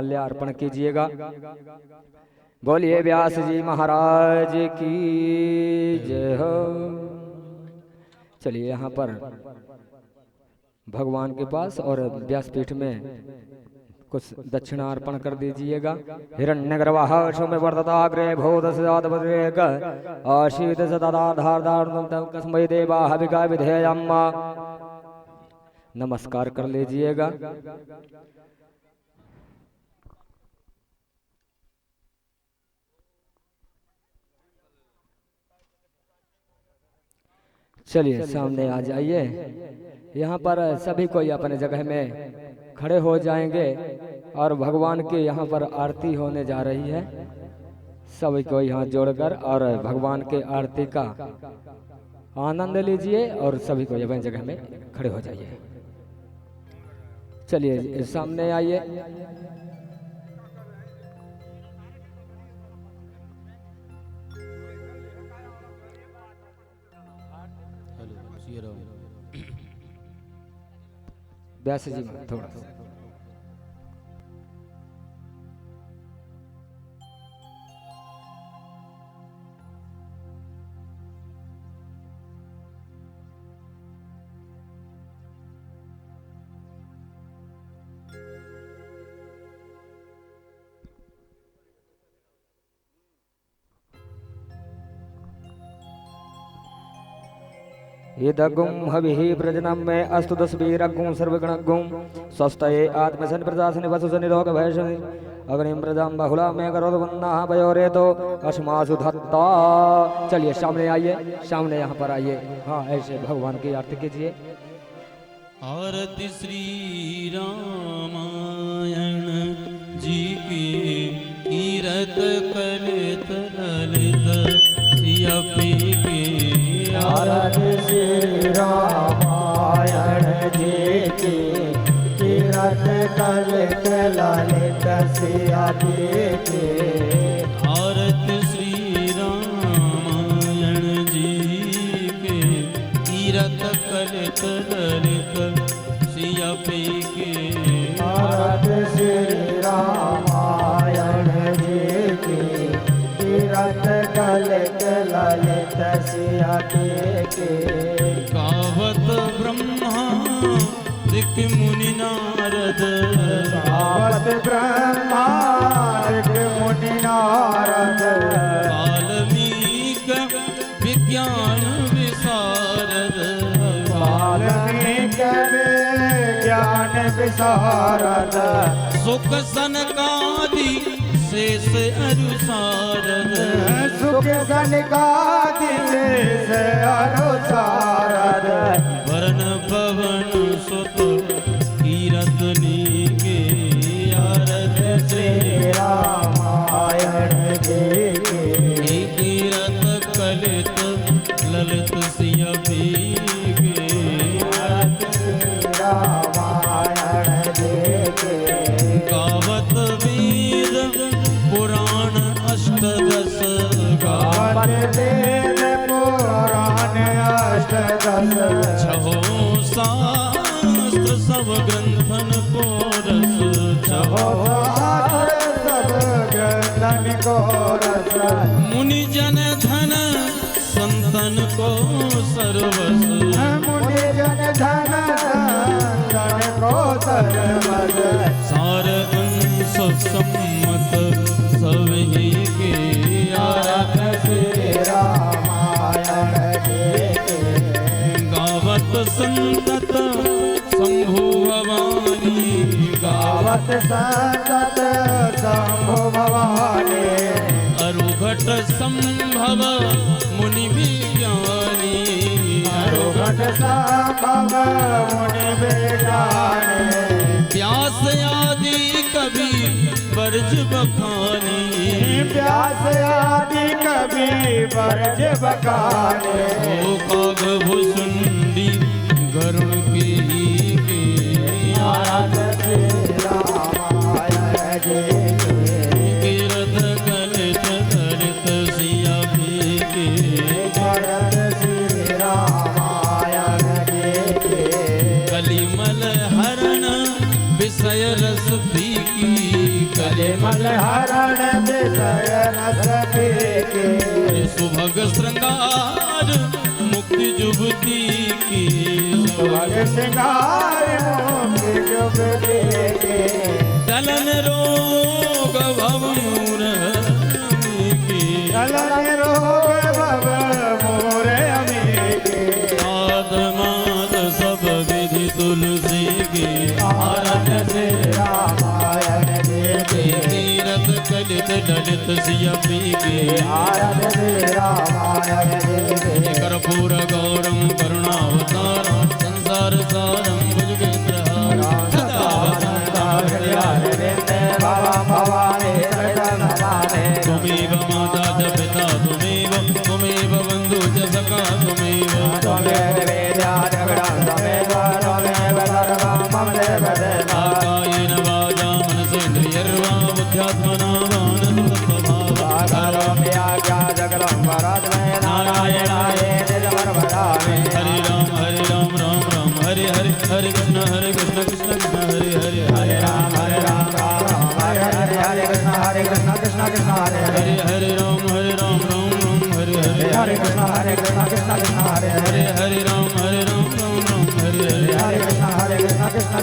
अर्पण कीजिएगा। बोलिए व्यास जी महाराज की जय हो। चलिए यहाँ पर भगवान के पास और व्यासपीठ में कुछ दक्षिणा अर्पण कर दीजिएगा। हिरण्यगर्भः सोमे वर्तताग्रे भूतस्यादवरेक आशीत सदाधारदारुणं कस्मै देवाः विगा विधेयम्। नमस्कार कर लीजिएगा। चलिए सामने आ जाइए। यहाँ पर सभी कोई अपने जगह में खड़े हो जाएंगे और भगवान की यहाँ पर आरती होने जा रही है। सभी को यहाँ जोड़कर और भगवान के आरती का आनंद लीजिए और सभी को अपनी जगह में खड़े हो जाइए। चलिए सामने आइए। व्यास जी में थोड़ा सा इदगुम हविहि प्रजनम में अस्तु दस्वीरगुम सर्वगणगुम स्वस्थये आत्मसन प्रदासनि वसुसनि रोग भयसनि अग्निम प्रजाम बहुला में करोद वन्ना भयोरे तो अश्मासु धत्ता। चलिए सामने आइए, सामने यहाँ पर आइए। हाँ ऐसे भगवान की आरती कीजिए। आरती श्री रामायण जी की कीरत कलित ललित सियापी की। आरती श्री रामायण जी की कीरत कलित ललित सियापी की। आरती श्री रामायण जी के कीरत कलित ललित सियापी के। आरती श्री रामायण जी की कीरत कलित ललित सियापी की। गावत ब्रह्मा ऋक मुनि नारद। गावत ब्रह्मा ऋक मुनि नारद। वाल्मीक विज्ञान विशारद। वाल्मीक ज्ञान विशारद। सुख सनकादि शेष अनुसारद। सुख सनकादि शेष अनुसारद। वरण पवन सुत कीरतनी के। आरती श्री रामायण जी की कीरत कलित ललित सियापी के। आरती श्री रामायण जी की। गावत वेद पुराण अष्टदश। गावत वेद पुराण अष्टदश। छहो शास्त्र सब ग्रंथन को रस। छहो सब ग्रंथन को रस। मुनि जन धन संतन को सर्वस। मुनि जन धन धन को सर्वस। सार अंश सम्मत सभी के। आरती श्री रामायण जी की। गावत संतत शंभु भवानी। गावत संतत शंभु भवानी। अरुघट संभव मुनि विज्ञानी। अरुघट संभव मुनि विज्ञानी। व्यास आदि कवि बरज बखानी। व्यास आदि कवि बरज बखानी। ओ काग भुसुंडी गरुड़ के ही के। आरती श्री रामायण जी की। कीरत कलित ललित सियापी के। आरती श्री रामायण जी की। कलिमल हरण विषय रस फीकी। मल हरण विषय सखी के अरे सुभग श्रृंगार मुक्ति जुगती की सुभग श्रृंगार मुक्ति जुगती के चलन रोग भव मूर की चलन रोग भव मोर अमी के आदमाद सब विधि तुलसी की आरत से रामायण देते तीरथ कलित ललित सिया पी के आरत से रामायण देते कर्पूर गौरम करुणावतारम संसार सारम भुजगेन्द्रहारम सदा भवानी भवानी त्वमेव माता च पिता त्वमेव बन्धु च सखा त्वमेव कायेन वाचा मनसेन्द्रियर्वा बुद्ध्यात्मना हरे राम राम हरे हरे हरे कृष्ण कृष्ण कृष्ण हरे हरे हरे राम हरे कृष्ण कृष्ण कृष्ण हरे हरे राम राम हरे हरे हरे कृष्ण कृष्ण हरे हरे राम राम हरे हरे हरे कृष्ण कृष्ण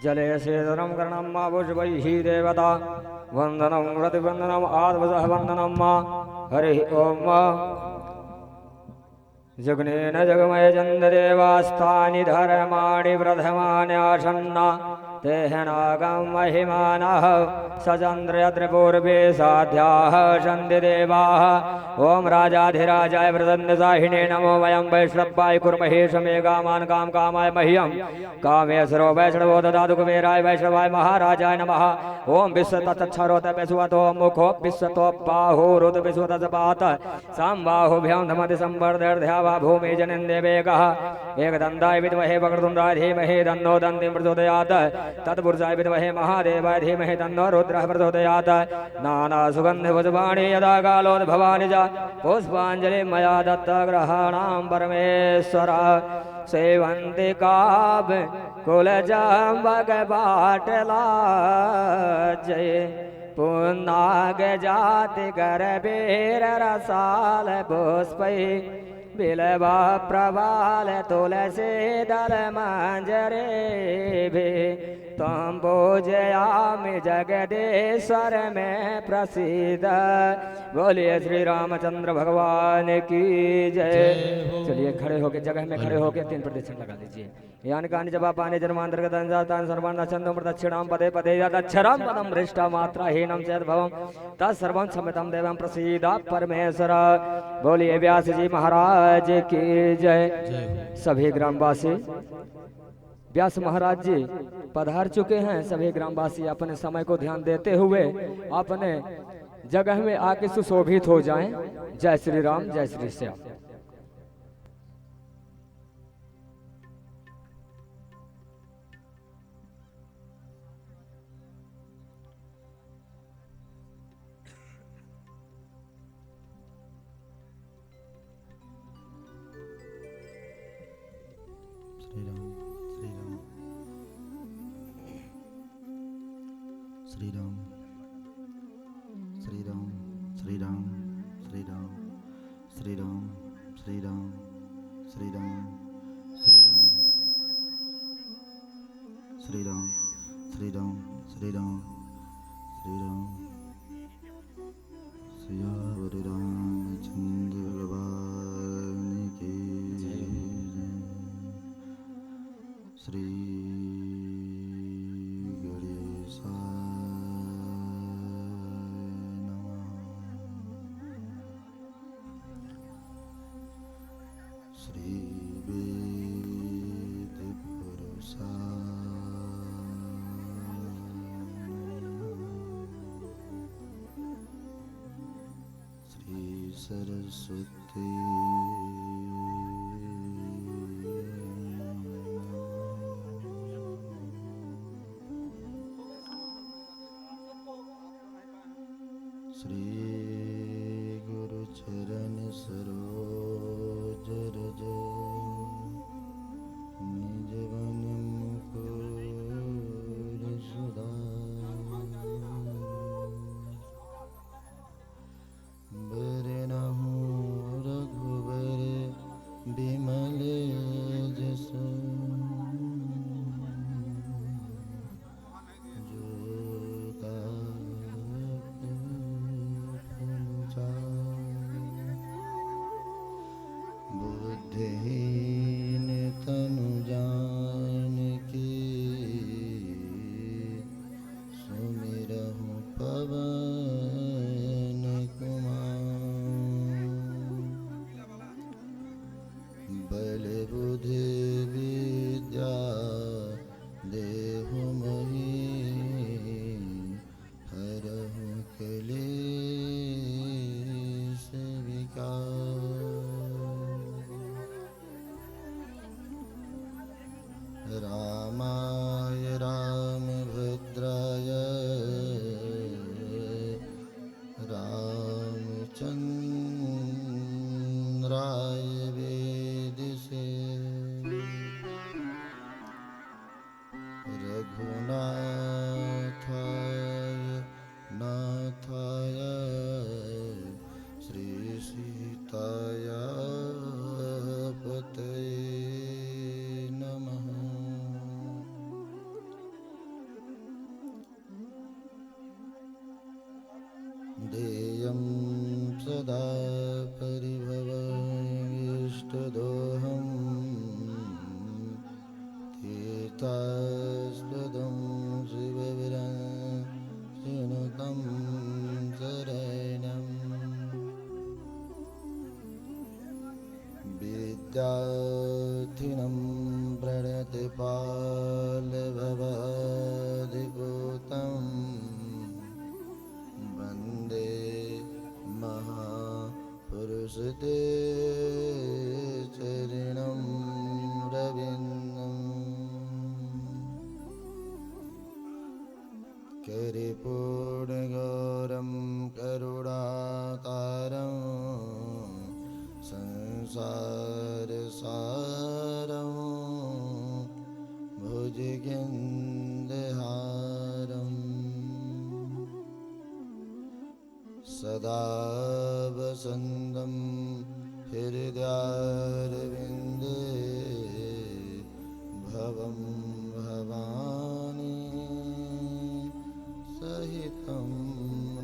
जले सेदनं कर्णं मा पुष्पैः देवता वन्दनं प्रतिवन्दनम् आत्मसह वन्दनं मा हरिः ओम् जग्नेन जगमय चन्द्रदेवास्तानि धर्माणि प्रथमानि आसन्ना तेहनागं महिमानः सचन्द्रयद्रपूर्वे साध्याः सन्ति देवाः ॐ राजाधिराजाय प्रसन्नसाहिने नमो वयं वैष्णवाय कुर्महे शमे कामान् कामाय मह्यं कामेश्वरो वैष्णवो ददातु कुबेराय वैष्णवाय महाराजाय नमः ॐ विश्वतच्छरोत विश्वतो मुखो विश्वतो बाहुरुत विश्वतपात साम्बाहुभ्यां धमति संवर्धर्ध्यावा भूमि जनिन्देवेकः एकदन्ताय विद्महे वक्रतुण्डाय धीमहि तन्नो दन्तिं प्रचोदयात् तत्पुरुषाय विद्महे महादेवाय धीमहि तन्नो रुद्रः प्रचोदयात् नानासुगन्धिपुष्पाणि यदा कालोद्भवानि च पुष्पाञ्जलिं मया दत्तग्रहाणां परमेश्वर सेवन्ति काव्य कुलजाम्बक बाटला जय पुन्नाग जाति कर बेर रसाल पुष्पै बिलवा प्रवाल तुलसी दल मंजरे भी तुम पूजयामि जगदीश्वर में प्रसिद्ध। बोलिए श्री रामचंद्र भगवान की जय। चलिए खड़े होके जगह में खड़े होके 3 प्रदक्षिण लगा लीजिए। यान कानि जपा पाने जन्मांतर्गत अंजातान सर्वान् छन्दं प्रदक्षिणां पदे पदे यदक्षरं पदं हृष्टा मात्रा हीनं चेद्भवं तत्सर्वं क्षम्यतां देवं प्रसीद परमेश्वर। बोलिए व्यास जी महाराज की जय। सभी ग्रामवासी व्यास महाराज जी पधार चुके हैं। सभी ग्रामवासी अपने समय को ध्यान देते हुए अपने जगह में आके सुशोभित हो जाएं। जय श्री राम, जय श्री श्याम। श्री राम श्री राम श्री राम श्री राम श्री राम श्री राम श्री राम श्री राम श्री राम श्री राम श्री राम श्री राम सियावर रामचंद्र भगवान की जय। श्री सरस्वती श्री गुरु चरण सरोज रज निज रामाय रामभद्राय रामचन्द्राय वेदिसे रघुनाथाय नाथाय श्रीसीताय पतये नमः। देयं सदा परिभवमिष्टदोहं तीर्थास्पदं शिवविरचिनुतं शरणं विद्यार्थिनं प्रणतिपालभवादिभूतं वन्दे महापुरुषते चरणं रविन्द्रम् करिपूर्णगौरं करुणातारं संसारसारं भुजगेन्द्रहारं सदा वसन्तं हृदयारविन्दे भवं भवानी सहितं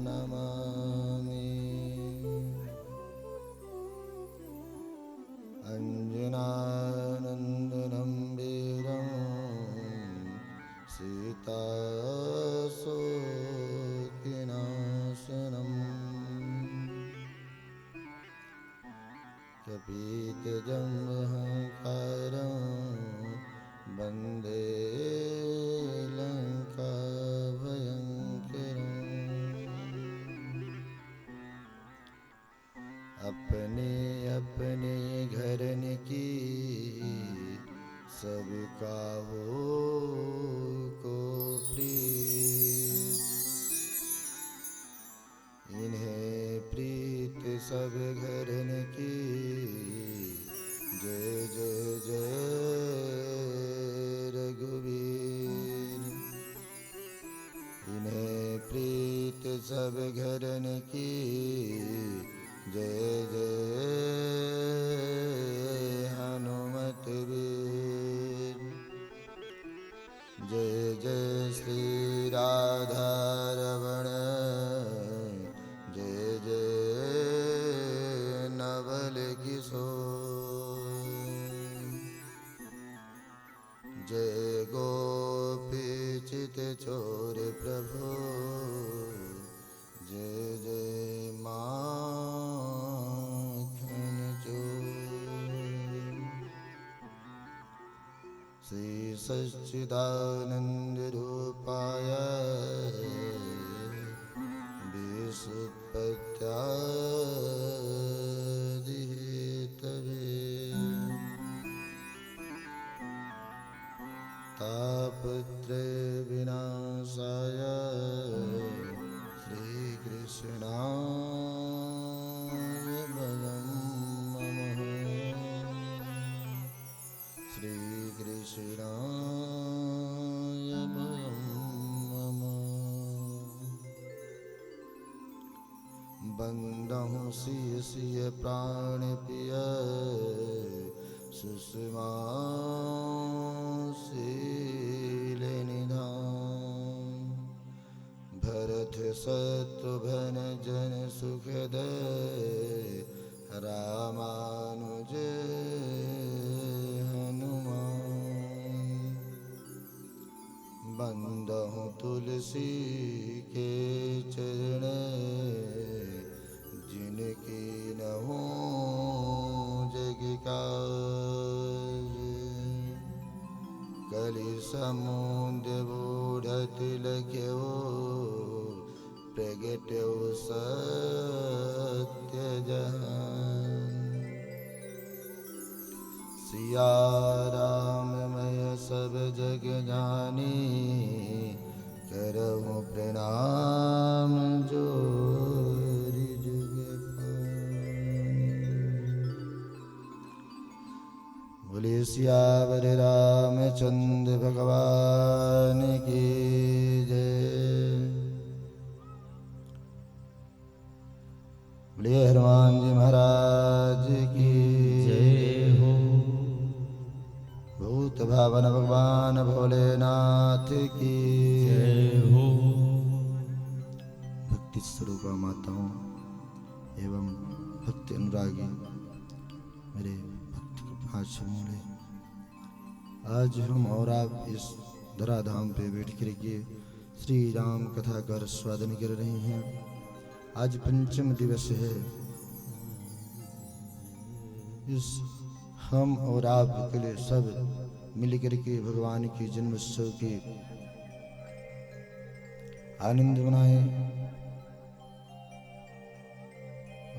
नमामि। अञ्जनानन्दनं वीरं सीताशोकनाशनं कपीतजम्बहंकारं वन्दे लङ्काभयङ्करम्। अपने अपने घरन की सबका हो को प्रीत, इन्हें प्रीत सब घरन की जय जय जय रघुवीर। इन्हें प्रीत सब घरन की जय जय हनुमत वीर। जय जय श्री राधा रमण, जय जय नवल किशोर। जय गोपी चित चोर प्रभु, जय जय माखन चोर। श्री सच्चिदानंद रूपाय विसुत्पत्त्यादिहेतवे तापत्रय विनाशाय श्रीकृष्णाय वयं नमः। श्रीकृष्णाय वयं नमः। बंदहु सिय सिय प्राण पिय सुषमा शील निधान। भरत शत्रुघ्न जन सुखद रामानुज हनुमान। बंदहु तुलसी के चरण जिनकी न हो जग काज। कलि समुद्र बूढ़त लख्यो प्रगट्यो सत्य जहान। सिया राममय सब जग जानी, करहूँ प्रणाम जोरि जुग पानी। बोले सियावर रामचंद्र भगवान की जय। बोले हनुमान जी महाराज की जय हो। भूत भावन भगवान भोलेनाथ की जय हो। भक्ति स्वरूपा माताओं एवं भक्ति अनुरागी मेरे भक्त पांच मूले, आज हम और आप इस धराधाम पे बैठ कर के श्री राम कथा का आस्वादन कर रहे हैं। आज पंचम दिवस है। इस हम और आप के लिए सब मिलकर के भगवान के जन्मोत्सव के आनंद मनाएं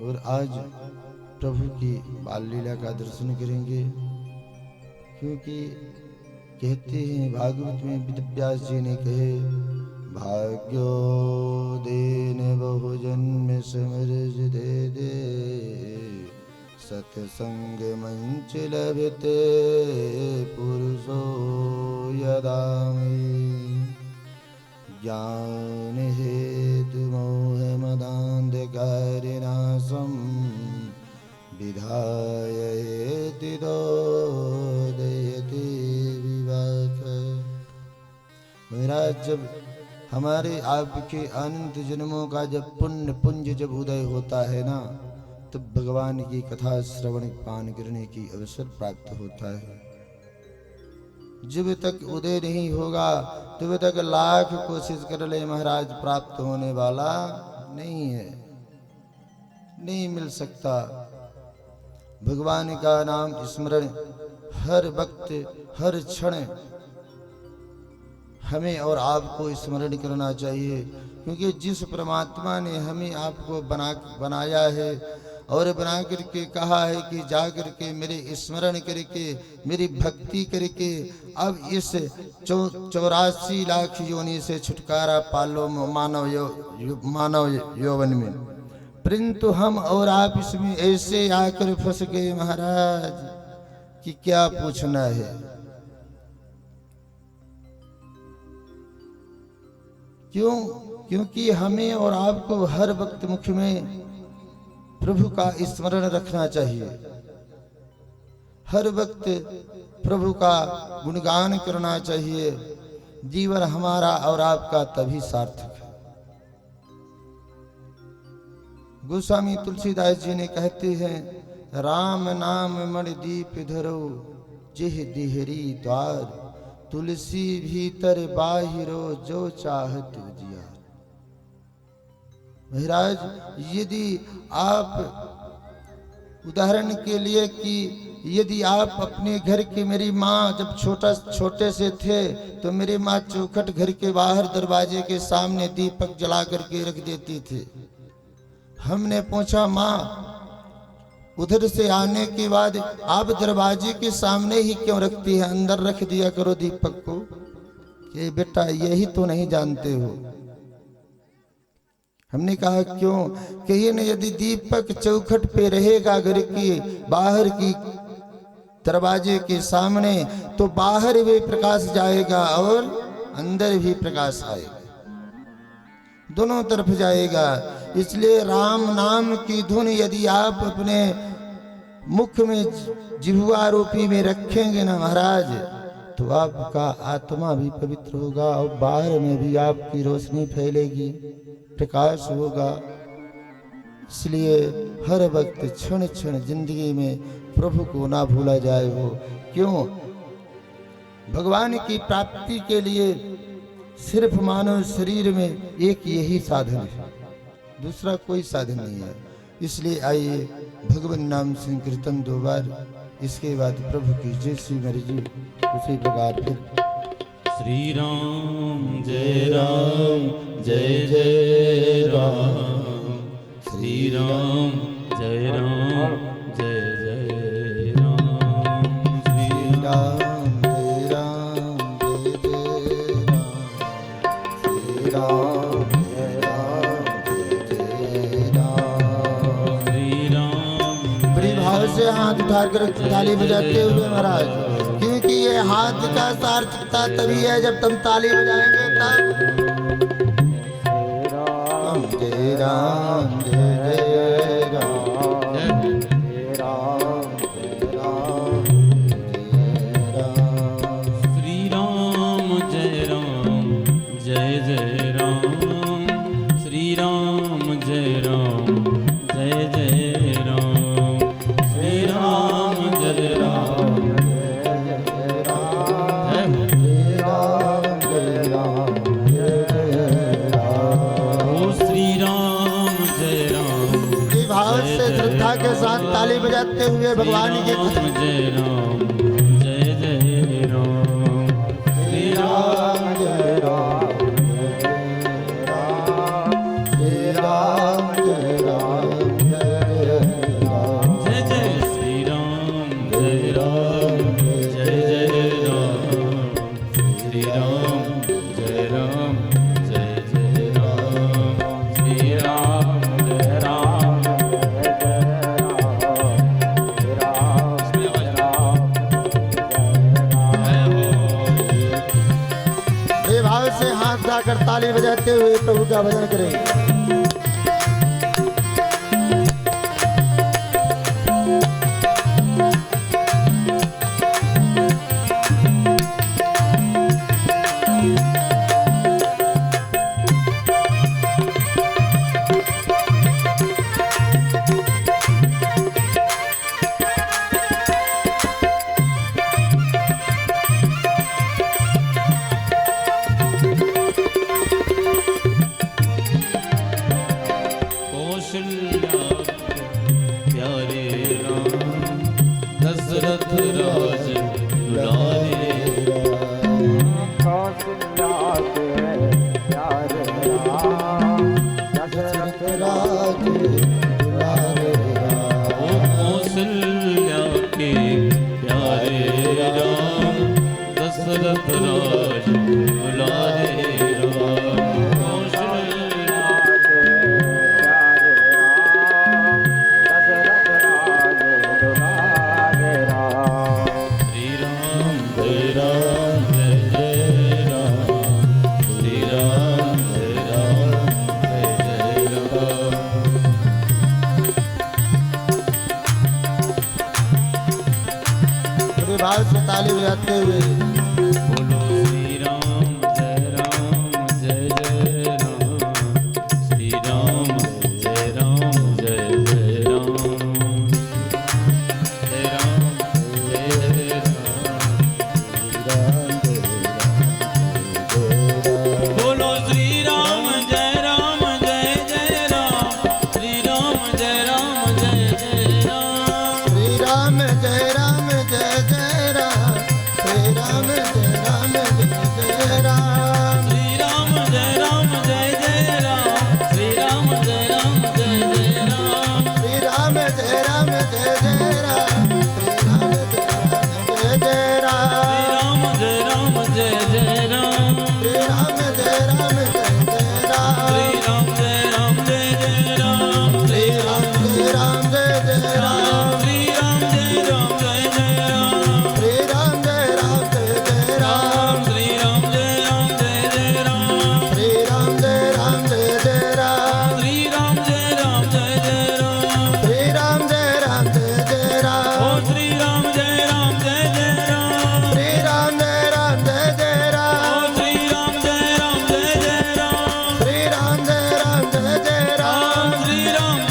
और आज प्रभु की बाल लीला का दर्शन करेंगे। क्योंकि कहते हैं भागवत में वेदव्यास जी ने कहे, भाग्यो देन बहु जन्म समरज दे दे, सत्संग मंच लभते पुरुषो यदा में, ज्ञान हेतु मोह मदान्धकार नाशम, विधाय हेति दोदयति विवाक। महाराज, जब हमारे आपके अनंत जन्मों का जब पुण्य पुंज जब उदय होता है ना, तब भगवान की कथा श्रवण पान करने की अवसर प्राप्त होता है। जब तक उदय नहीं होगा तब तक लाख कोशिश कर ले महाराज, प्राप्त होने वाला नहीं है, नहीं मिल सकता। भगवान का नाम स्मरण हर वक्त हर क्षण हमें और आपको स्मरण करना चाहिए। क्योंकि जिस परमात्मा ने हमें आपको बनाया है और बना करके कहा है कि जा करके मेरे स्मरण करके मेरी भक्ति करके अब इस 84 लाख योनि से छुटकारा पालो मानव यौवन में, परंतु हम और आप इसमें ऐसे आकर फंस गए महाराज कि क्या पूछना है। क्यों? क्योंकि हमें और आपको हर वक्त मुख में प्रभु का स्मरण रखना चाहिए, हर वक्त प्रभु का गुणगान करना चाहिए। जीवन हमारा और आपका तभी सार्थक है। गोस्वामी तुलसीदास जी ने कहते हैं, राम नाम मणि दीप धरो, जिह दिहरी द्वार, तुलसी भीतर बाहिरो, जो चाहत उजियार। महाराज, यदि आप उदाहरण के लिए कि यदि आप अपने घर की, मेरी माँ जब छोटे से थे तो मेरी माँ चौखट घर के बाहर दरवाजे के सामने दीपक जला करके रख देती थी। हमने पूछा, माँ उधर से आने के बाद आप दरवाजे के सामने ही क्यों रखती है, अंदर रख दिया करो दीपक को। कि बेटा यही तो नहीं जानते हो। हमने कहा क्यों? कहिए न, यदि दीपक चौखट पे रहेगा घर की बाहर की दरवाजे के सामने, तो बाहर भी प्रकाश जाएगा और अंदर भी प्रकाश आएगा, दोनों तरफ जाएगा। इसलिए राम नाम की धुन यदि आप अपने मुख में जिह्वा रूपी में रखेंगे ना महाराज, तो आपका आत्मा भी पवित्र होगा और बाहर में भी आपकी रोशनी फैलेगी, प्रकाश होगा। इसलिए हर वक्त क्षण क्षण जिंदगी में प्रभु को ना भूला जाए हो। क्यों? भगवान की प्राप्ति के लिए सिर्फ मानव शरीर में एक यही साधन है, दूसरा कोई साधन नहीं है। इसलिए आइए भगवान नाम संकीर्तन 2 बार, इसके बाद प्रभु की जैसी मर्जी उसी प्रकार फिर। श्री राम जय जय राम, श्री राम जय राम, जय जय राम, श्री राम जय राम हाथ उठाकर ताली बजाते हुए महाराज, क्योंकि ये हाथ का सार्थकता तभी है जब तुम ताली बजाएंगे तब। जय राम जय जय राम, जय राम जय राम, जय राम। श्री राम जय राम जय जय राम, श्री राम जय राम जय जय राम, श्री राम जय राम जय जय राम, जय राम जय राम जय जय राम। ओ श्री राम जय राम इसी भाव से श्रद्धा के साथ ताली बजाते हुए भगवान की राम जय राम जय जय राम, श्री राम जय राम जय राम, जय राम जय राम, जय जय श्री राम जय राम जय जय राम, श्री राम जय राम जय जय राम, श्री राम जय राम ये भाव से हाथ उठाकर ताली बजाते हुए प्रभु का भजन करें। कौशल्या प्यारे राम, दशरथ राज दुलारे दशरथ राज दुलारे राम, ओ कौशल्या के प्यारे राम, दशरथ राज दुलारे राम, कौशल्या श्री राम जय राम जय जय राम, श्री राम जय राम जय जय राम। पूरे भाव से ताली बजाते हुए बोलो श्री राम जय जय राम, श्री राम जय जय राम, जय राम जय राम। बोलो श्री राम जय जय राम, श्री राम जय जय राम, श्री राम जय राम जय जय राम, श्री राम जय राम जय जय राम, श्री राम जय जय राम, श्री राम जय जय राम, श्री राम जय राम जय जय राम, श्री राम जय राम जय जय राम, श्री राम जय जय राम, श्री राम जय राम जय जय राम, श्री राम जय जय राम, श्री राम जय राम जय जय राम, श्री राम जय जय राम, श्री राम जय राम जय जय राम, श्री राम जय जय राम, श्री राम जय राम जय जय राम, श्री राम जय जय राम, श्री राम जय राम जय जय राम, ओ श्री राम जय जय राम, श्री राम जय राम जय जय राम, ओ श्री राम जय जय राम, श्री राम जय राम जय जय राम, श्री राम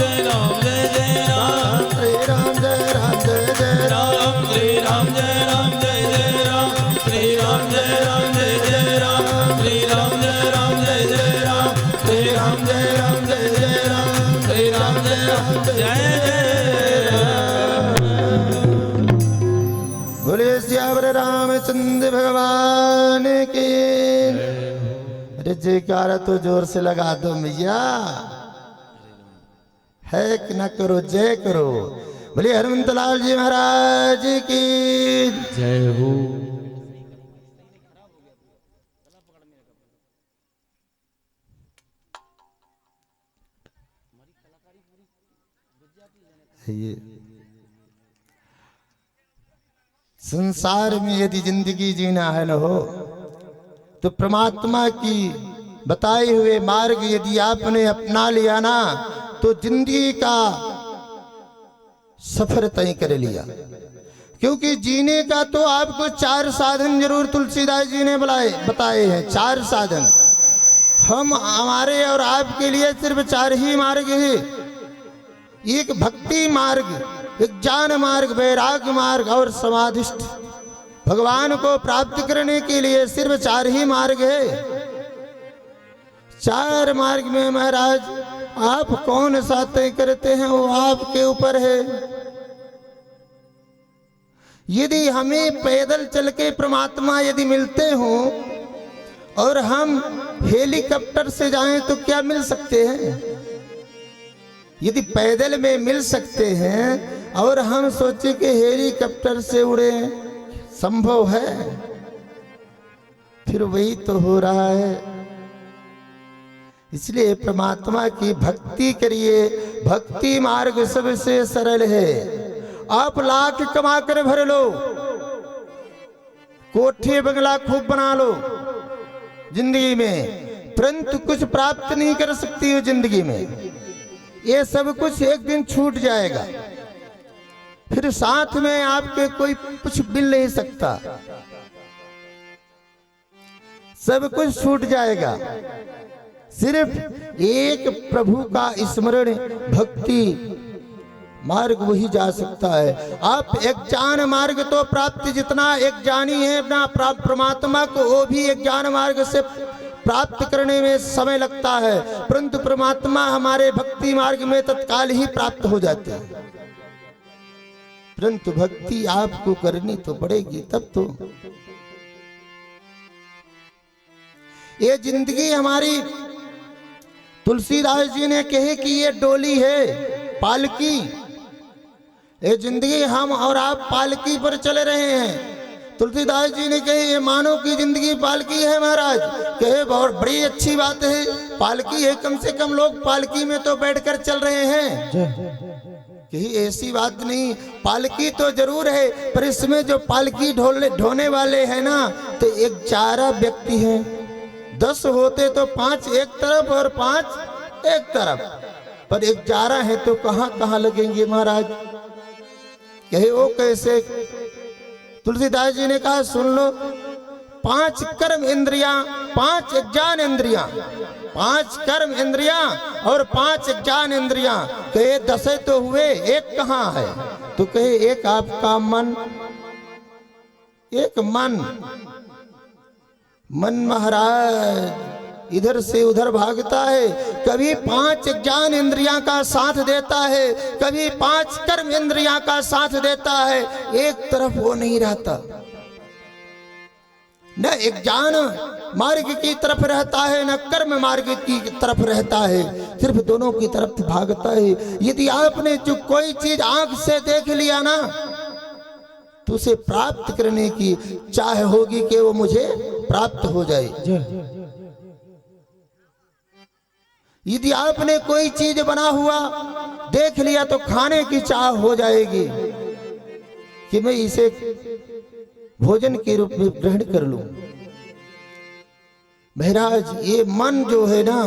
जय जय राम, श्री राम जय राम जय जय राम, श्री राम जय जय राम, श्री राम जय जय राम, श्री राम जय जय राम, श्री राम जय जय राम, श्री राम जय जय राम। बोले श्यावर रामचंद्र भगवान की। अरे जयकारा तो जोर से लगा दो मैया, है कि ना करो जय करो। बोले हनुमंत लाल जी महाराज की जय हो। ये संसार में यदि जिंदगी जीना है न हो तो परमात्मा की बताए हुए मार्ग यदि आपने अपना लिया ना तो जिंदगी का सफर तय कर लिया। क्योंकि जीने का तो आपको 4 साधन जरूर तुलसीदास जी ने बताए हैं, 4 साधन। हम हमारे और आपके लिए सिर्फ 4 ही मार्ग है। एक भक्ति मार्ग, एक ज्ञान मार्ग, वैराग्य मार्ग और समाधिष्ठ। भगवान को प्राप्त करने के लिए सिर्फ 4 ही मार्ग है। 4 मार्ग में महाराज आप कौन सा तय करते हैं वो आपके ऊपर है। यदि हमें पैदल चल के परमात्मा यदि मिलते हो और हम हेलीकॉप्टर से जाएं तो क्या मिल सकते हैं? यदि पैदल में मिल सकते हैं और हम सोचे कि हेलीकॉप्टर से उड़े, संभव है? फिर वही तो हो रहा है। इसलिए परमात्मा की भक्ति करिए। भक्ति मार्ग सबसे सरल है। आप लाख कमा कर भर लो, कोठे बंगला खूब बना लो जिंदगी में, परंतु कुछ प्राप्त नहीं कर सकती हो जिंदगी में। ये सब कुछ एक दिन छूट जाएगा। फिर साथ में आपके कोई कुछ मिल नहीं सकता, सब कुछ छूट जाएगा। सिर्फ एक प्रभु का स्मरण भक्ति मार्ग वही जा सकता है। आप एक ज्ञान मार्ग तो प्राप्त जितना एक ज्ञानी है अपना परमात्मा को, वो भी एक ज्ञान मार्ग से प्राप्त करने में समय लगता है, परंतु परमात्मा हमारे भक्ति मार्ग में तत्काल ही प्राप्त हो जाते हैं। परंतु भक्ति आपको करनी तो पड़ेगी तब तो। ये जिंदगी हमारी, तुलसीदास जी ने कहे कि ये डोली है, पालकी। ये जिंदगी हम और आप पालकी पर चल रहे हैं। तुलसीदास जी ने कहे ये मानव की जिंदगी पालकी है महाराज। कहे बहुत बड़ी अच्छी बात है, पालकी है, कम से कम लोग पालकी में तो बैठकर चल रहे हैं। कही ऐसी बात नहीं, पालकी तो जरूर है, पर इसमें जो पालकी ढोने वाले हैं ना, तो 11 व्यक्ति हैं। 10 होते तो 5 एक तरफ और 5 एक तरफ, पर 11 है तो कहां कहां लगेंगे महाराज? कहे वो कैसे? तुलसीदास जी ने कहा सुन लो, 5 कर्म इंद्रियां, 5 ज्ञान इंद्रियां, 5 कर्म इंद्रियां और 5 ज्ञान इंद्रियां। कहे 10 तो हुए, एक कहां है? तो कहे एक आपका मन, एक मन महाराज इधर से उधर भागता है। कभी 5 ज्ञान इंद्रियां का साथ देता है, कभी 5 कर्म इंद्रियां का साथ देता है, एक तरफ वो नहीं रहता। न एक ज्ञान मार्ग की तरफ रहता है, न कर्म मार्ग की तरफ रहता है, सिर्फ दोनों की तरफ भागता है। यदि आपने जो कोई चीज आंख से देख लिया ना, तो उसे प्राप्त करने की चाह होगी कि वो मुझे प्राप्त हो जाए। यदि आपने कोई चीज बना हुआ देख लिया तो खाने की चाह हो जाएगी कि मैं इसे भोजन के रूप में ग्रहण कर लूं। महाराज ये मन जो है ना,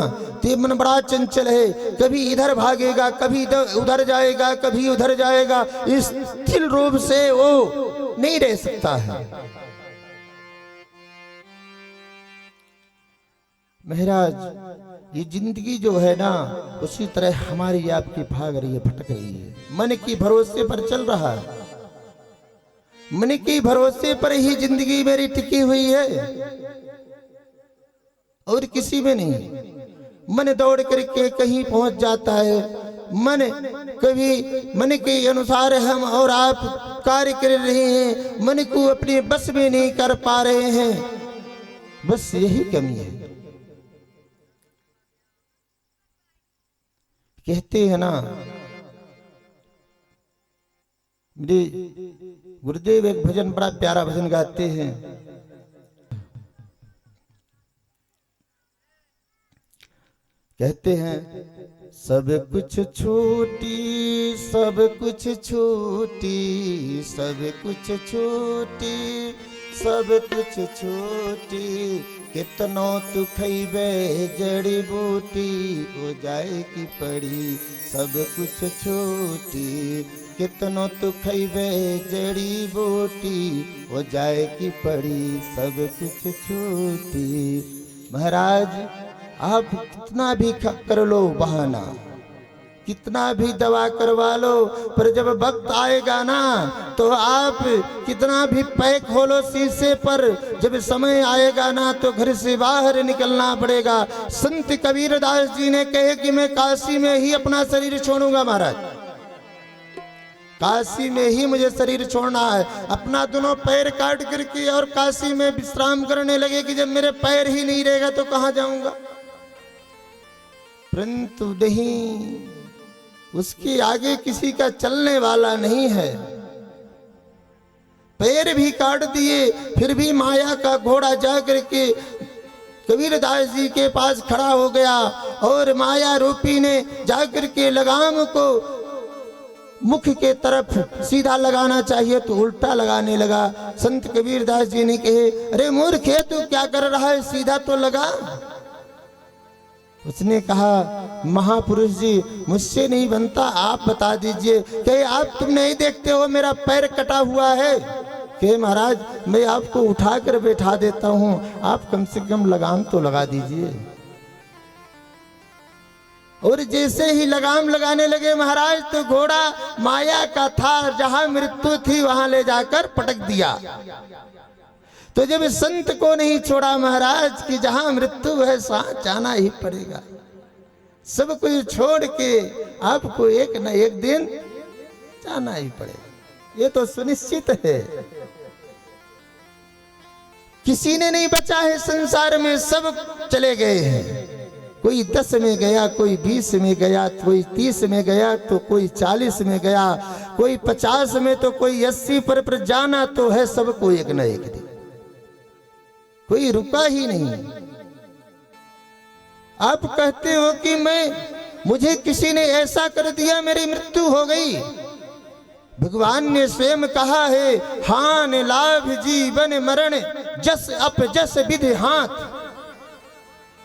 ये मन बड़ा चंचल है, कभी इधर भागेगा, कभी उधर जाएगा, कभी उधर जाएगा। इस स्थिर रूप से वो नहीं रह सकता है। महाराज ये जिंदगी जो है ना, उसी तरह हमारी आपकी भाग रही है, भटक रही है, मन की भरोसे पर चल रहा है। मन की भरोसे पर ही जिंदगी मेरी टिकी हुई है और किसी में नहीं। मन दौड़ करके कहीं पहुंच जाता है। मन कभी मन के अनुसार हम और आप कार्य कर रहे हैं, मन को अपने बस में नहीं कर पा रहे हैं। बस यही कमी है। कहते हैं ना, मेरे गुरुदेव एक भजन, बड़ा प्यारा भजन गाते हैं। कहते हैं सब कुछ छूटी, सब कुछ छूटी, सब कुछ छूटी, सब कुछ छूटी, कितनो तू खैबे जड़ी बूटी हो जाए की पड़ी, सब कुछ छूटी, कितनो तू खैबे जड़ी बूटी हो जाए की पड़ी, सब कुछ छूटी। महाराज आप कितना भी कर लो बहाना, कितना भी दवा करवा लो, पर जब वक्त आएगा ना तो आप कितना भी पैक खोलो शीशे पर, जब समय आएगा ना तो घर से बाहर निकलना पड़ेगा। संत कबीरदास जी ने कहे कि मैं काशी में ही अपना शरीर छोड़ूंगा महाराज, काशी में ही मुझे शरीर छोड़ना है। अपना दोनों पैर काट करके और काशी में विश्राम करने लगे कि जब मेरे पैर ही नहीं रहेगा तो कहां जाऊंगा। परंतु नहीं, उसके आगे किसी का चलने वाला नहीं है। पैर भी काट दिए फिर भी माया का घोड़ा जा करके कबीरदास जी के पास खड़ा हो गया और माया रूपी ने जाकर के लगाम को मुख के तरफ सीधा लगाना चाहिए तो उल्टा लगाने लगा। संत कबीरदास जी ने कहे, अरे मूर्ख है तू क्या कर रहा है, सीधा तो लगा। उसने कहा, महापुरुष जी मुझसे नहीं बनता, आप बता दीजिए। कहे, आप तुम नहीं देखते हो मेरा पैर कटा हुआ है। कहे, महाराज मैं आपको उठाकर बैठा देता हूँ, आप कम से कम लगाम तो लगा दीजिए। और जैसे ही लगाम लगाने लगे महाराज तो घोड़ा माया का था, जहां मृत्यु थी वहां ले जाकर पटक दिया। तो जब संत को नहीं छोड़ा महाराज कि जहां मृत्यु है वहां जाना ही पड़ेगा, सब कुछ छोड़ के आपको एक न एक दिन जाना ही पड़ेगा, ये तो सुनिश्चित है। किसी ने नहीं बचा है संसार में, सब चले गए हैं। कोई 10 में गया, कोई 20 में गया, कोई 30 में गया तो कोई 40 में गया, कोई 50 में तो कोई 80 पर जाना तो है सबको एक न एक दिन, कोई रुका ही नहीं। आप कहते हो कि मुझे किसी ने ऐसा कर दिया मेरी मृत्यु हो गई। भगवान ने स्वयं कहा है, हान लाभ जीवन मरण जस अप जस विधि हाथ।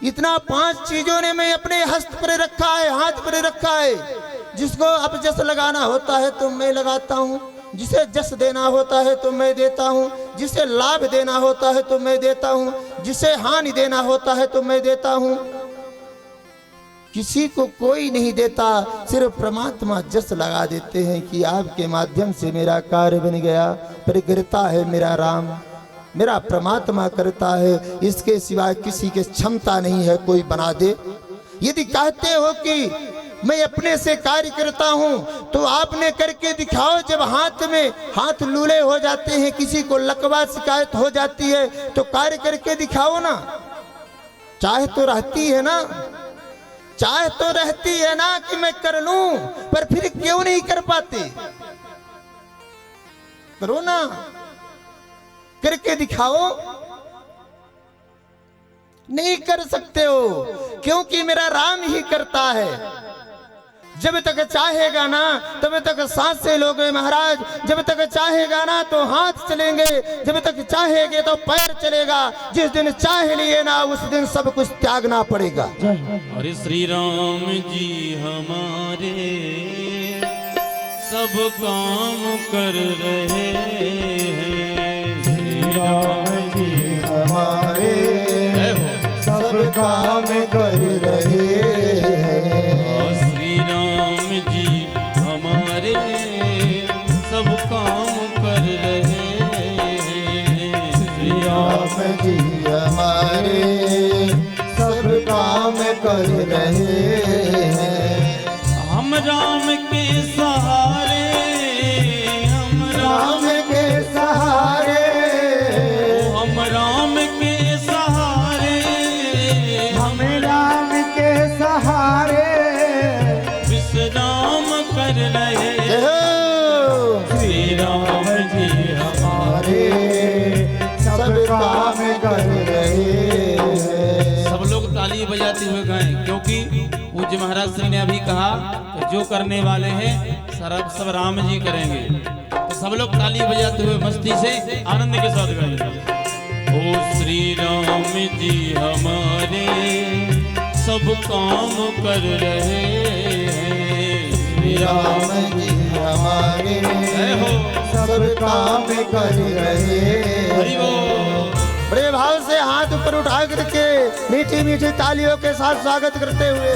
इतना 5 चीजों ने मैं अपने हस्त पर रखा है, हाथ पर रखा है। जिसको अप जस लगाना होता है तो मैं लगाता हूँ, जिसे जस देना होता है तो मैं देता हूँ, जिसे लाभ देना होता है तो मैं देता हूँ, जिसे हानि देना होता है तो मैं देता हूँ। किसी को कोई नहीं देता, सिर्फ परमात्मा जस लगा देते हैं कि आपके माध्यम से मेरा कार्य बन गया। पर करता है मेरा राम, मेरा परमात्मा करता है, इसके सिवाय किसी के क्षमता नहीं है कोई बना दे। यदि कहते हो कि मैं अपने से कार्य करता हूं तो आपने करके दिखाओ। जब हाथ में हाथ लूले हो जाते हैं, किसी को लकवा शिकायत हो जाती है तो कार्य करके दिखाओ ना। चाहे तो रहती है ना, चाहे तो रहती है ना कि मैं कर लूं, पर फिर क्यों नहीं कर पाते? करो ना, करके दिखाओ। नहीं कर सकते हो क्योंकि मेरा राम ही करता है। जब तक चाहेगा ना तब तक सांसें लोगे महाराज, जब तक चाहेगा ना तो हाथ चलेंगे, जब तक चाहेगे तो पैर चलेगा। जिस दिन चाह लिए ना उस दिन सब कुछ त्यागना पड़ेगा। अरे श्री राम जी हमारे सब काम कर रहे हैं, श्री राम जी हमारे सब काम कर रहे हैं, श्री राम जी हमारे सब काम कर रहे हैं, श्री राम जी हमारे सब काम कर रहे हैं। हम राम के सहारे, हम राम के सहारे, हम राम के सहारे, हम राम के सहारे विश्राम कर रहे जय हो। श्री राम जी हमारे सब काम कर रहे हैं। सब लोग ताली बजाते हुए गाएं, क्योंकि पूज्य महाराज श्री ने अभी कहा कि जो करने वाले हैं सब राम जी करेंगे। तो सब लोग ताली बजाते हुए मस्ती से आनंद के साथ गाएंगे। ओ श्री राम जी हमारे सब काम कर रहे हैं। श्री राम जी हमारे सब काम कर रहे हैं। हरि बोल। बड़े भाव से हाथ ऊपर उठा करके मीठी मीठी तालियों के साथ स्वागत करते हुए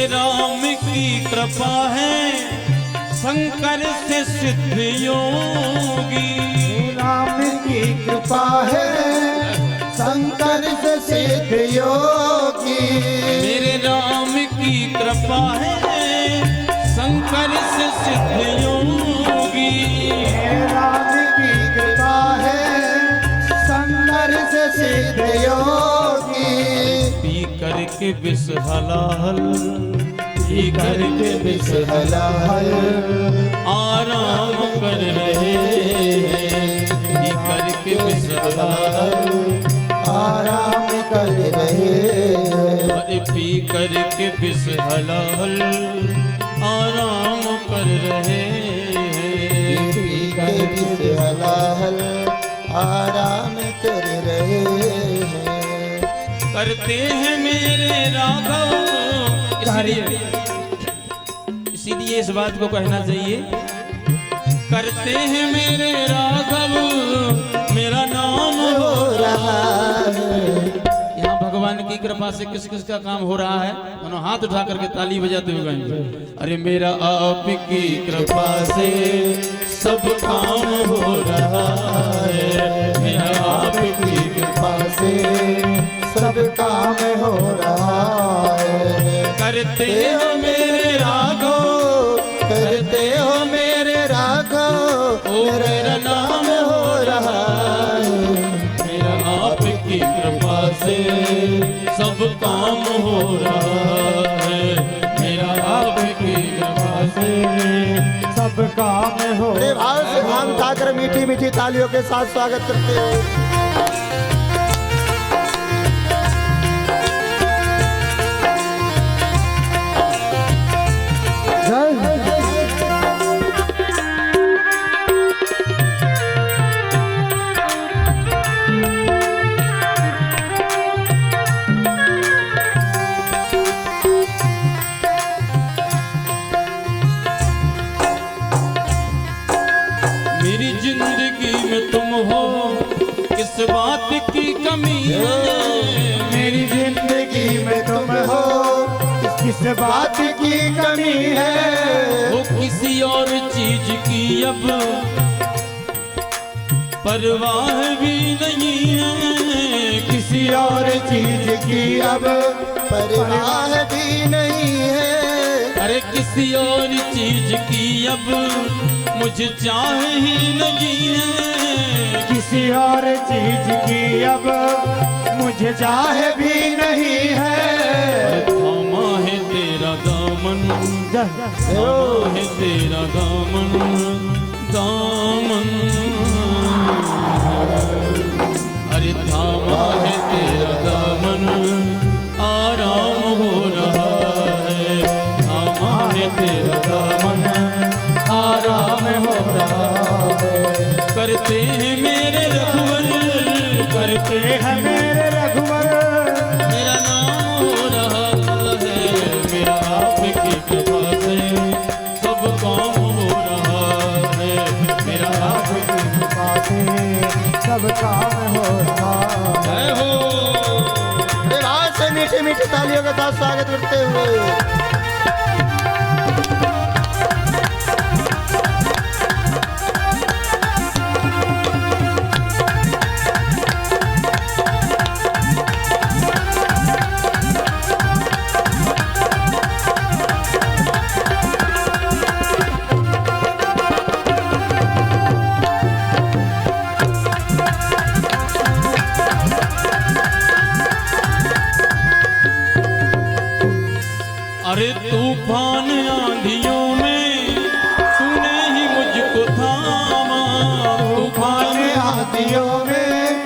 राम की कृपा है शंकर से सिद्ध योगी। राम की कृपा है शंकर से सिद्ध योगी। मेरे राम की कृपा है शंकर से सिद्ध योगी। राम की कृपा है शंकर से सिद्ध योगी। पी करके विष हलाहल, पी करके विष हलाहल आराम कर रहे हैं। पी करके विष हलाहल आराम कर रहे हैं। अरे पी करके विष हलाहल आराम कर रहे हैं। पी करके हलाहल आराम कर रहे हैं। करते हैं मेरे राघव। इसीलिए इस बात को कहना चाहिए, करते हैं मेरे राघव मेरा नाम हो रहा है। यहाँ भगवान की कृपा से किस किस का काम हो रहा है, दोनों हाथ उठा करके ताली बजाते हुए गाएंगे। अरे मेरा आपकी कृपा से सब काम हो रहा है। मेरा आपकी कृपा से सब काम हो रहा है। करते हो मेरे राघव, करते हो मेरे राघव ओ मेरा नाम हो रहा है। मेरा आपकी कृपा से सब काम हो रहा है। मेरा आपकी कृपा से सब काम हो। बड़े भाव से भाव उठाकर मीठी मीठी तालियों के साथ स्वागत करते हैं। मेरी जिंदगी में तुम हो, किस बात की कमी है। मेरी जिंदगी में तुम हो, किस बात की कमी है। वो किसी और चीज की अब परवाह भी नहीं है। किसी और चीज की अब परवाह भी नहीं है। अरे किसी और चीज की अब मुझे चाह ही नहीं है। किसी और चीज की अब मुझे चाह भी नहीं है। थामा है तेरा दामन, थामा है तेरा दामन, दामन। अरे थामा है तेरा दामन आराम हो रहा है। थामा है तेरा दामन आराम हो रहा है। करते हैं मेरे रघुवर, करते हैं मेरे रघुवर मेरा नाम हो रहा है। मेरा आपकी कृपा से सब काम हो रहा है। मेरा आपकी कृपा से सब काम हो रहा है। जय हो। बड़े भाव से मीठी मीठी तालियों के साथ स्वागत करते हुए अरे तूफान आंधियों में तूने ही मुझको थामा, तूफान आंधियों में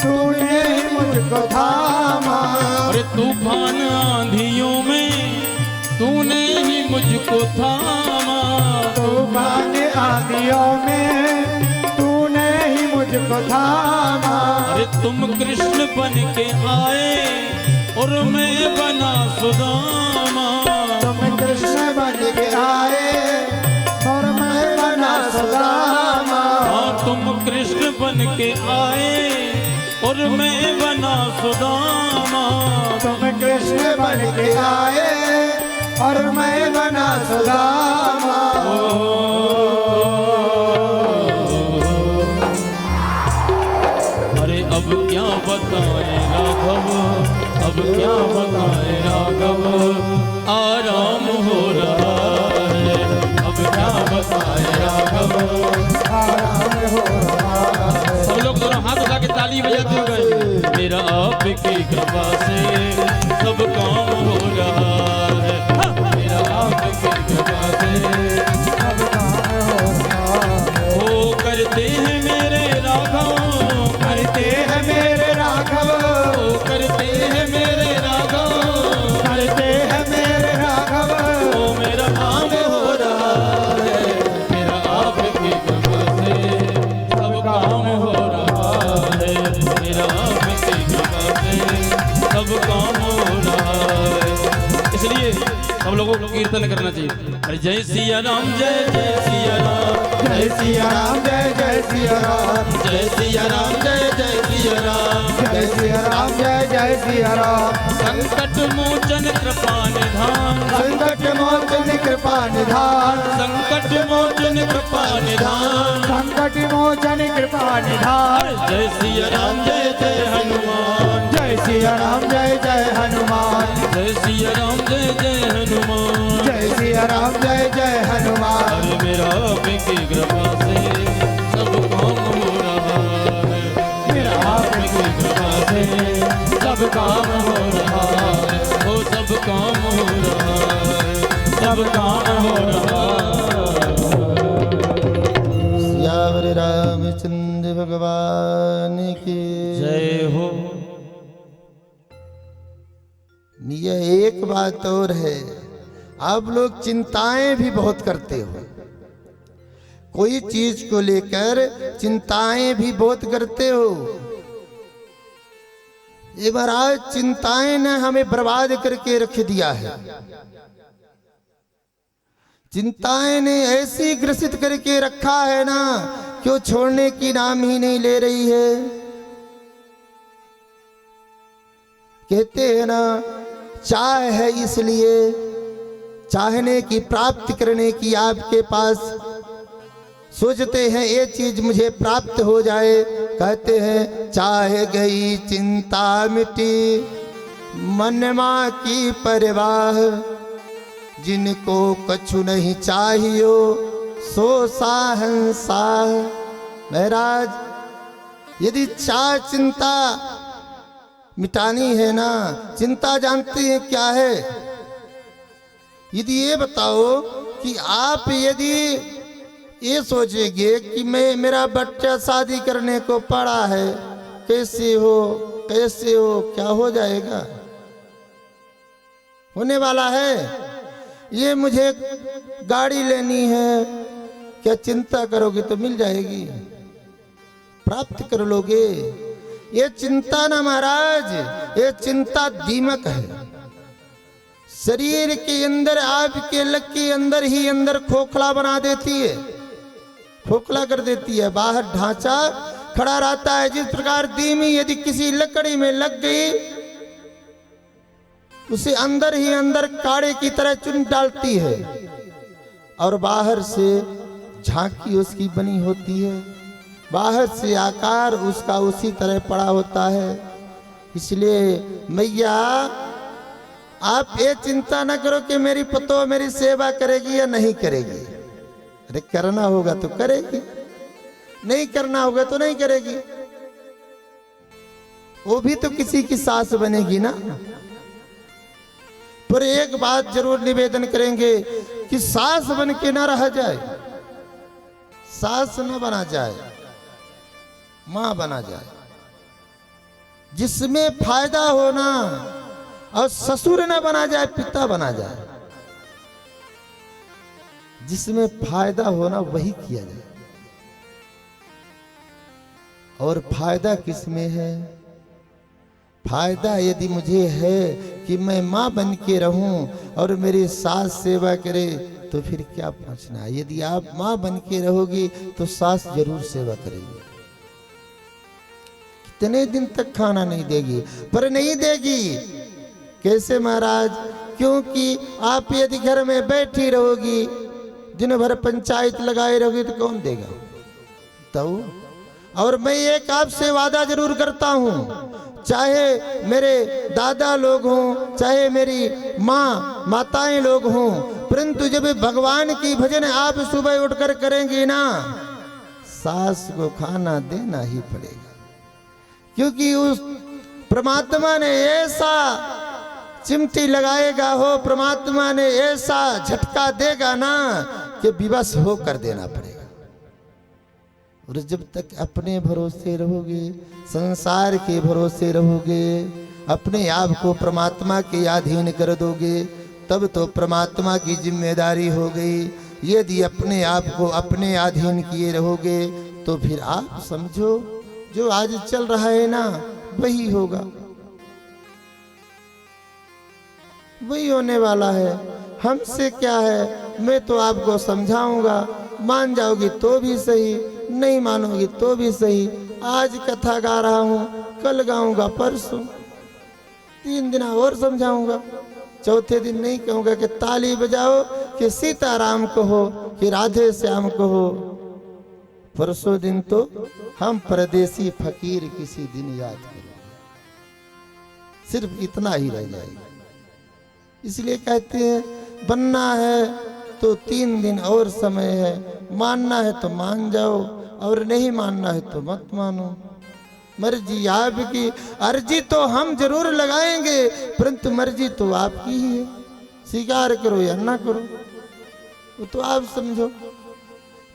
तूने ही मुझको थामा, अरे तूफान आंधियों में तूने ही मुझको थामा, तूफान आंधियों में तूने ही मुझको थामा। अरे तुम कृष्ण बन के आए और मैं बना सुदामा, तुम कृष्ण बन के आए और मैं बना सुदामा, हाँ तुम कृष्ण बन के आए और मैं बना सुदामा, तुम कृष्ण बन के आए और मैं बना सुदामा। अरे अब क्या बताएं राघव, अब क्या बताएं राघव, आराम हो रहा है, अब क्या बताएं राघव, आराम हो रहा है। सब लोग दोनों हाथ उठा के ताली बजाते गए। मेरा आपकी कृपा से सब काम हो रहा है, मेरा आपकी कृपा से सब काम हो रहा है। वो करते हैं मेरे राघव, करते हैं मेरे राघव, वो करते हैं मेरे राघव, करते हैं मेरे राघव, वो मेरा काम हो रहा है, मेरा आपकी कृपा से सब काम हो रहा है, मेरा आपकी कृपा से सब काम हो रहा है। इसलिए सब लोगों को कीर्तन करना चाहिए। अरे जय सिया राम, जय जय सिया राम, जय सिया राम, जय जय सिया राम, जय सिया राम, जय जय सिया राम, जय सिया राम, जय जय सिया राम। संकट मोचन कृपा निधान, संकट मोचन कृपा निधान, संकट मोचन कृपा निधान, संकट मोचन कृपा निधान। जय सिया राम, जय जय हनुमान, जय सिया राम, जय जय हनुमान, जय सिया राम, जय जय हनुमान, जय सिया राम, जय जय हनुमान। अरे मेरा आपकी कृपा से सब काम हो रहा है, मेरा आपकी कृपा से सब काम हो रहा है, वो सब काम हो रहा है, सब काम हो रहा है। सियावर रामचंद्र भगवान की जय हो। यह एक बात और है, आप लोग चिंताएं भी बहुत करते हो, कोई चीज को लेकर चिंताएं भी बहुत करते हो। ये महाराज चिंताएं ने हमें बर्बाद करके रख दिया है, चिंताएं ने ऐसी ग्रसित करके रखा है ना कि वो छोड़ने की नाम ही नहीं ले रही है। कहते हैं ना, चाह है इसलिए चाहने की, प्राप्त करने की आपके पास, सोचते हैं ये चीज मुझे प्राप्त हो जाए, कहते हैं चाह गई चिंता मिटी मनमा की परवाह, जिनको कछु नहीं चाहियो सो साहंसाह। महाराज, यदि चाह चिंता मिटानी है ना, चिंता जानते हैं क्या है? यदि ये बताओ कि आप यदि ये सोचेंगे कि मेरा बच्चा शादी करने को पड़ा है, कैसे हो कैसे हो, क्या हो जाएगा? होने वाला है। ये मुझे गाड़ी लेनी है, क्या चिंता करोगे तो मिल जाएगी, प्राप्त कर लोगे। ये चिंता ना महाराज, ये चिंता दीमक है। शरीर के अंदर, आपके लक के अंदर ही अंदर खोखला बना देती है, खोखला कर देती है। बाहर ढांचा खड़ा रहता है, जिस प्रकार दीमी यदि किसी लकड़ी में लग गई, उसे अंदर ही अंदर काड़े की तरह चुन डालती है, और बाहर से झांकी उसकी बनी होती है, बाहर से आकार उसका उसी तरह पड़ा होता है। इसलिए मैया, आप ये चिंता न करो कि मेरी पतो मेरी सेवा करेगी या नहीं करेगी। अरे करना होगा तो करेगी, नहीं करना होगा तो नहीं करेगी। वो भी तो किसी की सास बनेगी ना। पर एक बात जरूर निवेदन करेंगे कि सास बन के ना रह जाए, सास न बना जाए, मां बना जाए, जिसमें फायदा होना, और ससुर न बना जाए, पिता बना जाए। जिसमें फायदा होना वही किया जाए। और फायदा किसमें है? फायदा यदि मुझे है कि मैं मां बन के रहूं और मेरी सास सेवा करे, तो फिर क्या पूछना है। यदि आप मां बन के रहोगी तो सास जरूर सेवा करेगी। कितने दिन तक खाना नहीं देगी? पर नहीं देगी। कैसे महाराज? क्योंकि आप यदि घर में बैठी रहोगी, दिन भर पंचायत लगाए रहोगी, तो कौन देगा? तो और मैं एक आपसे वादा जरूर करता हूं, चाहे मेरे दादा लोग हों, चाहे मेरी माताएं लोग हों, परंतु जब भगवान की भजन आप सुबह उठकर करेंगी ना, सास को खाना देना ही पड़ेगा। क्योंकि उस परमात्मा ने ऐसा चिमटी लगाएगा हो, परमात्मा ने ऐसा झटका देगा ना कि विवश होकर देना पड़ेगा। और जब तक अपने भरोसे रहोगे, संसार के भरोसे रहोगे, अपने आप को परमात्मा के अधीन कर दोगे, तब तो परमात्मा की जिम्मेदारी हो गई। यदि अपने आप को अपने अधीन किए रहोगे तो फिर आप समझो जो आज चल रहा है ना, वही होगा, वही होने वाला है। हमसे क्या है? मैं तो आपको समझाऊंगा, मान जाओगी तो भी सही, नहीं मानोगी तो भी सही। आज कथा गा रहा हूं, कल गाऊंगा, परसों 3 दिन और समझाऊंगा, चौथे दिन नहीं कहूंगा कि ताली बजाओ, कि सीताराम कहो, कि राधे श्याम कहो। परसों दिन तो हम परदेसी फकीर किसी दिन याद करेंगे। सिर्फ इतना ही रह जाएगा। इसलिए कहते हैं बनना है तो 3 दिन और समय है, मानना है तो मान जाओ, और नहीं मानना है तो मत मानो। मर्जी आपकी, अर्जी तो हम जरूर लगाएंगे, परंतु मर्जी तो आपकी ही है। स्वीकार करो या ना करो, वो तो आप समझो।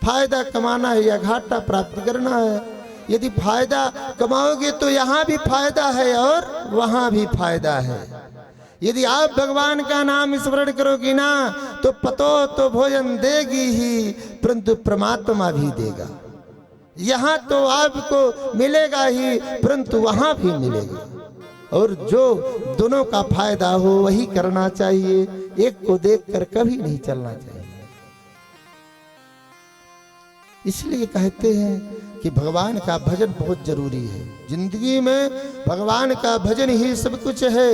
फायदा कमाना है या घाटा प्राप्त करना है। यदि फायदा कमाओगे तो यहाँ भी फायदा है और वहां भी फायदा है। यदि आप भगवान का नाम स्मरण करोगी ना, तो पतो तो भोजन देगी ही, परंतु परमात्मा भी देगा। यहाँ तो आपको मिलेगा ही, परंतु वहां भी मिलेगा। और जो दोनों का फायदा हो वही करना चाहिए। एक को देखकर कभी नहीं चलना चाहिए। इसलिए कहते हैं कि भगवान का भजन बहुत जरूरी है। जिंदगी में भगवान का भजन ही सब कुछ है,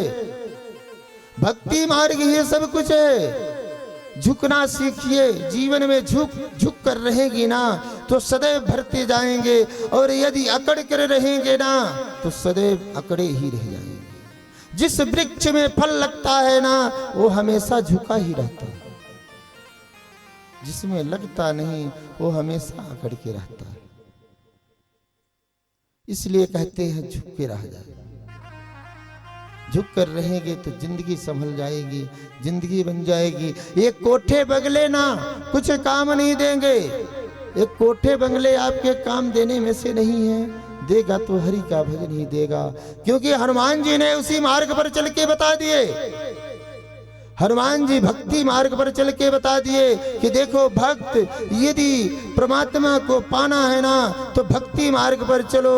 भक्ति मार्ग ही सब कुछ है। झुकना सीखिए। जीवन में झुक कर रहेंगी ना तो सदैव भरते जाएंगे, और यदि अकड़ कर रहेंगे ना तो सदैव अकड़े ही रह जाएंगे। जिस वृक्ष में फल लगता है ना, वो हमेशा झुका ही रहता है। जिसमें लगता नहीं, वो हमेशा अकड़ के रहता है। इसलिए कहते हैं झुक के रह जाए। झुक कर रहेंगे तो जिंदगी संभल जाएगी, जिंदगी बन जाएगी। ये कोठे बंगले ना कुछ काम नहीं देंगे। एक कोठे बंगले आपके काम देने में से नहीं है। देगा तो हरि का भजन ही देगा, क्योंकि हनुमान जी ने उसी मार्ग पर चल के बता दिए। हनुमान जी भक्ति मार्ग पर चल के बता दिए कि देखो भक्त, यदि परमात्मा को पाना है ना तो भक्ति मार्ग पर चलो।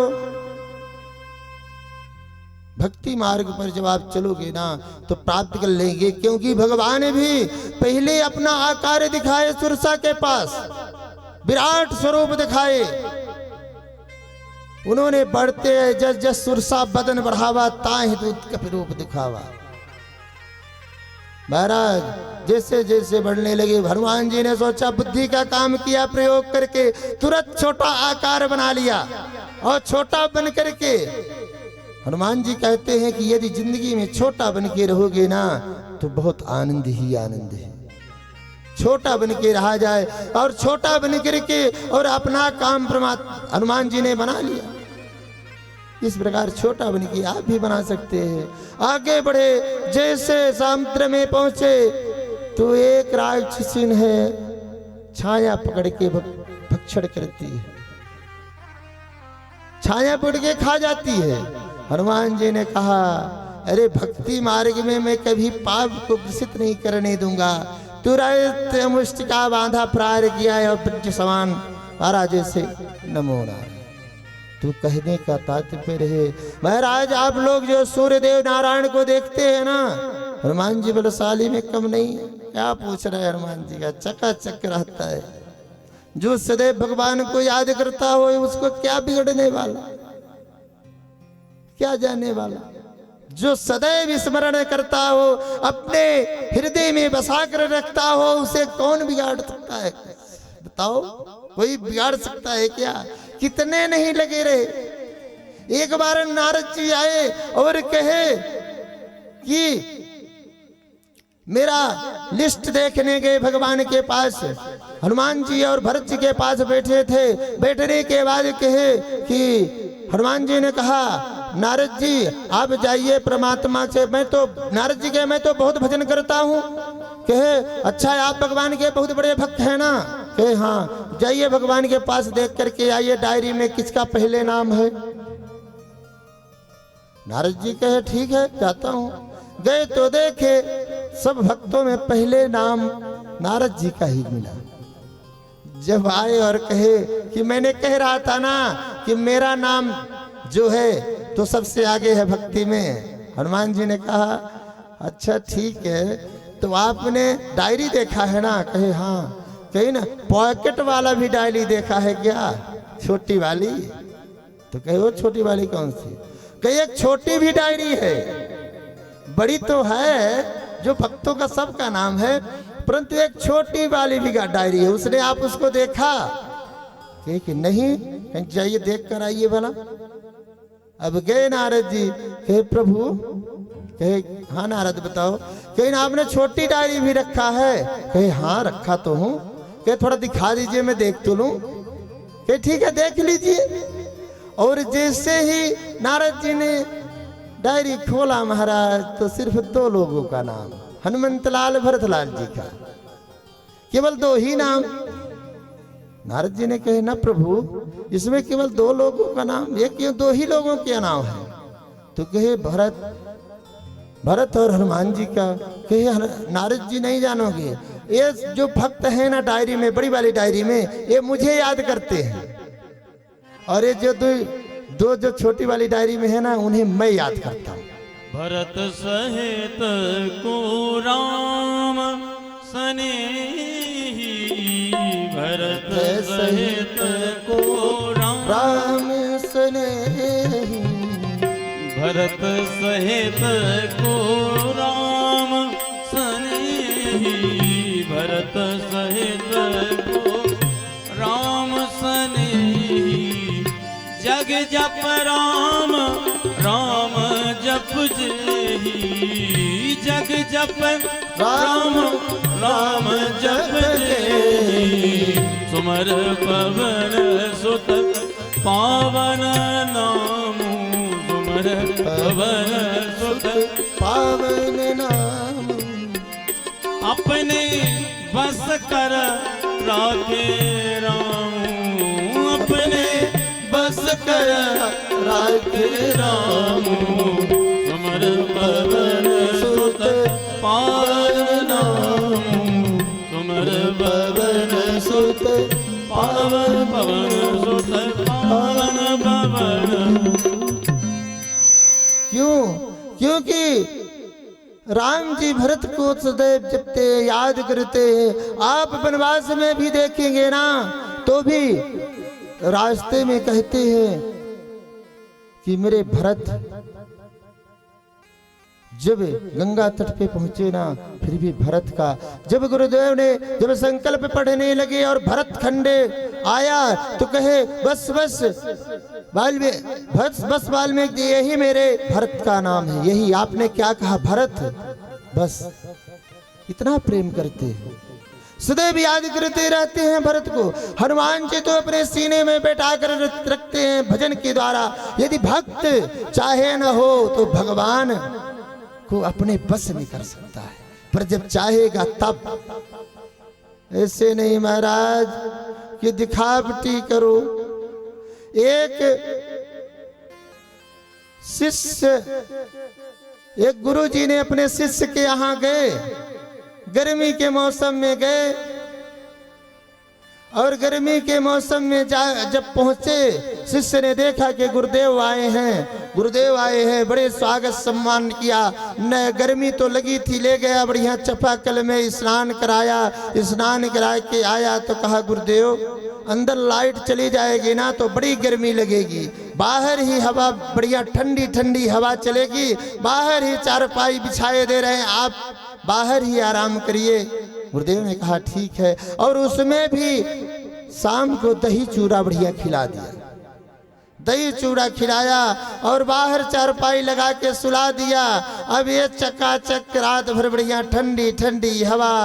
भक्ति मार्ग पर जब आप चलोगे ना तो प्राप्त कर लेंगे, क्योंकि भगवान भी पहले अपना आकार दिखाए सुरसा के पास, विराट स्वरूप दिखाए। उन्होंने बढ़ते जस जस सुरसा बदन बढ़ावा, ताहि दूत कपि रूप दिखावा। महाराज जैसे जैसे बढ़ने लगे, हनुमान जी ने सोचा, बुद्धि का काम किया प्रयोग करके, तुरंत छोटा आकार बना लिया। और छोटा बन करके हनुमान जी कहते हैं कि यदि जिंदगी में छोटा बन के रहोगे ना तो बहुत आनंद ही आनंद है। छोटा बन के रहा जाए, और छोटा बन करके और अपना काम हनुमान जी ने बना लिया। इस प्रकार छोटा बन के आप भी बना सकते हैं। आगे बढ़े, जैसे समुद्र में पहुंचे तो एक राक्षसीन है, छाया पकड़ के भक्षण करती है, छाया पकड़ के खा जाती है। हनुमान जी ने कहा, अरे भक्ति मार्ग में मैं कभी पाप को ग्रसित नहीं करने दूंगा। तुरंत मुष्टिका बांधा, प्रार किया है और वृक्ष समान महाराज से नमो नारायण। तू कहने का तात्पर्य है महाराज, आप लोग जो सूर्यदेव नारायण को देखते हैं ना, हनुमान जी बलशाली में कम नहीं है। क्या पूछ रहे हैं हनुमान जी का, चकाचक रहता है। जो सदैव भगवान को याद करता हो उसको क्या बिगड़ने वाला, क्या जाने वाला। जो सदैव स्मरण करता हो, अपने हृदय में बसा कर रखता हो, उसे कौन बिगाड़ सकता है? बताओ, कोई बिगाड़ सकता है क्या? कितने नहीं लगे रहे। एक बार नारद जी आए और कहे कि मेरा लिस्ट देखने गए भगवान के पास। हनुमान जी और भरत जी के पास बैठे थे। बैठने के बाद कहे कि हनुमान जी ने कहा, नारद जी आप जाइए परमात्मा से। मैं तो नारद जी के मैं तो बहुत भजन करता हूँ। कहे अच्छा आप भगवान के बहुत बड़े भक्त हैं ना? कहे हाँ। जाइए भगवान के पास देख करके आइए डायरी में किसका पहले नाम है। नारद जी कहे ठीक है जाता हूँ। गए तो देखे सब भक्तों में पहले नाम नारद जी का ही मिला। जब आए और कहे कि मैंने कह रहा था ना कि मेरा नाम जो है तो सबसे आगे है भक्ति में। हनुमान जी ने कहा अच्छा ठीक है, तो आपने डायरी देखा है ना? कहे हाँ। कही ना पॉकेट वाला भी डायरी देखा है क्या? छोटी वाली। तो कहे वो छोटी वाली कौन सी? कही एक छोटी भी डायरी है, बड़ी तो है जो भक्तों का सबका नाम है, परंतु एक छोटी वाली भी डायरी है, उसने आप उसको देखा? कहे कि नहीं। कहीं जाइए देख कर आइए भला। अब गए नारद जी। कहे प्रभु। कहे हाँ नारद बताओ। कहे ना आपने छोटी डायरी भी रखा है? कहे हाँ रखा तो हूँ। कहे थोड़ा दिखा दीजिए मैं देख तो लूं। कहे ठीक है देख लीजिए। और जैसे ही नारद जी ने डायरी खोला महाराज, तो सिर्फ 2 लोगों का नाम, हनुमंत लाल भरत लाल जी का, केवल 2 ही नाम। नारद जी ने कहे ना प्रभु इसमें केवल 2 लोगों का नाम, ये क्यों 2 ही लोगों के नाम है? तो कहे भरत और हनुमान जी का। कहे नारद जी नहीं जानोगे, ये जो भक्त है ना डायरी में, बड़ी वाली डायरी में, ये मुझे याद करते हैं, और ये जो दो जो छोटी वाली डायरी में है ना, उन्हें मैं याद करता हूँ। भरत सहित को राम सनेही, भरत सहित को राम सनेही, भरत सहित को राम सनेही, भरत सहित को राम सनेही। जग जप राम राम जप जेही, जग जप राम राम जप जेही। सुमर पवन सुत पावन नामु, सुमर पवन सुत पावन नाम। अपने बस कर राखे रामू, अपने बस कर राखे रामू। सुमर पवन सुत पावन नामू, सुमर पवन सुत पावन पवन सुत पावन पवन। क्यों? क्योंकि राम जी भरत को सदैव जपते याद करते हैं। आप वनवास में भी देखेंगे ना, तो भी रास्ते में कहते हैं कि मेरे भरत, जब गंगा तट पे पहुंचे ना, फिर भी भरत का, जब गुरुदेव ने जब संकल्प पढ़ने लगे और भरत खंडे आया तो कहे बस बस बस वाल्मीकि, यही मेरे भरत का नाम है। यही आपने क्या कहा भरत, बस इतना प्रेम करते हैं। सदैव याद करते रहते हैं भरत को। हनुमान जी तो अपने सीने में बैठा कर रखते हैं भजन के द्वारा। यदि भक्त चाहे न हो तो भगवान को अपने बस में कर सकता है, पर जब चाहेगा तब। ऐसे नहीं महाराज कि दिखावटी करो। एक शिष्य, एक गुरु जी ने अपने शिष्य के यहाँ गए, गर्मी के मौसम में गए, और गर्मी के मौसम में जब पहुंचे, शिष्य ने देखा कि गुरुदेव आए हैं, गुरुदेव आए हैं। बड़े स्वागत सम्मान किया। न गर्मी तो लगी थी, ले गया बढ़िया चापाकल में स्नान कराया। स्नान करा के आया तो कहा गुरुदेव अंदर लाइट चली जाएगी ना तो बड़ी गर्मी लगेगी, बाहर ही हवा बढ़िया ठंडी ठंडी हवा चलेगी, बाहर ही चारपाई बिछाए दे रहे हैं, आप बाहर ही आराम करिए। गुरुदेव ने कहा ठीक है, और उसमें भी शाम को दही चूड़ा बढ़िया खिला दिया। दही चूड़ा खिलाया और बाहर चारपाई लगा के सुला दिया। अब ये चकाचक रात भर बढ़िया ठंडी ठंडी हवा।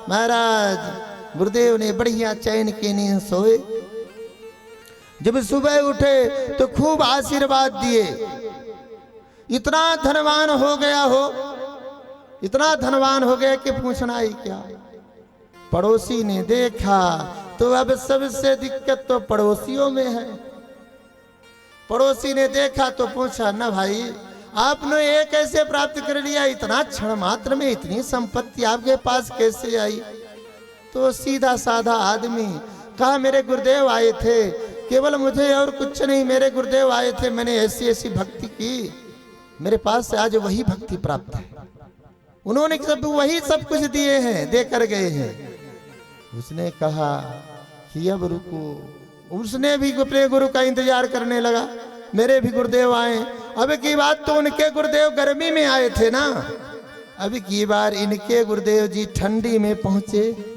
महाराज गुरुदेव ने बढ़िया चैन की नींद सोए। जब सुबह उठे तो खूब आशीर्वाद दिए। इतना धनवान हो गया हो, इतना धनवान हो गया कि पूछना ही क्या। पड़ोसी ने देखा तो अब सबसे दिक्कत तो पड़ोसियों में है। पड़ोसी ने देखा तो पूछा ना भाई आपने ये कैसे प्राप्त कर लिया, इतना क्षण मात्र में इतनी संपत्ति आपके पास कैसे आई। तो सीधा साधा आदमी कहा मेरे गुरुदेव आए थे, केवल मुझे और कुछ नहीं, मेरे गुरुदेव आए थे, मैंने ऐसी ऐसी भक्ति की, मेरे पास से आज वही भक्ति प्राप्त है। उन्होंने सब वही सब कुछ दिए हैं, देकर गए हैं। उसने कहा कि अब रुको। उसने भी अपने गुरु का इंतजार करने लगा, मेरे भी गुरुदेव आए। अब की बात तो उनके गुरुदेव गर्मी में आए थे ना, अब की बार इनके गुरुदेव जी ठंडी में पहुंचे।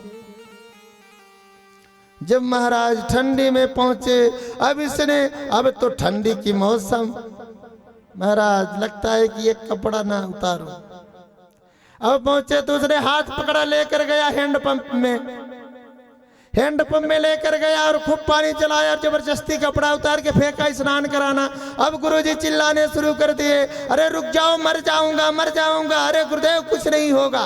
जब महाराज ठंडी में पहुंचे, अब इसने, अब तो ठंडी की मौसम, महाराज लगता है कि एक कपड़ा ना उतारो। अब पहुंचे तो उसने हाथ पकड़ा, लेकर गया हैंडपंप में, हैंडपंप में लेकर गया और खूब पानी चलाया और जबरदस्ती कपड़ा उतार के फेंका स्नान कराना। अब गुरुजी चिल्लाने शुरू कर दिए, अरे रुक जाओ, मर जाऊंगा मर जाऊंगा। अरे गुरुदेव कुछ नहीं होगा।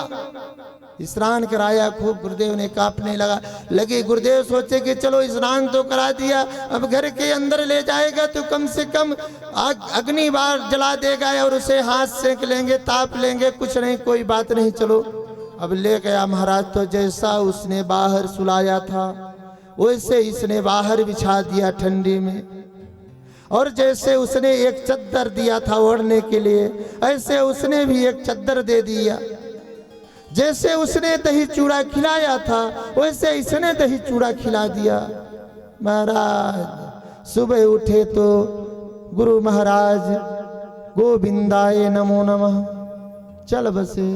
स्नान कराया खूब, गुरुदेव ने कांपने लगे। गुरुदेव सोचे कि चलो स्नान तो करा दिया, अब घर के अंदर ले जाएगा तो कम से कम अग्नि बार जला देगा और उसे हाथ सेक लेंगे, ताप लेंगे, कुछ नहीं, कोई बात नहीं, चलो। अब ले गया महाराज, तो जैसा उसने बाहर सुलाया था वैसे इसने बाहर बिछा दिया ठंडी में, और जैसे उसने एक चद्दर दिया था ओढ़ने के लिए, ऐसे उसने भी एक चद्दर दे दिया। जैसे उसने दही चूड़ा खिलाया था वैसे इसने दही चूड़ा खिला दिया। महाराज सुबह उठे तो गुरु महाराज गोविंदाय नमो नमः चल बसे।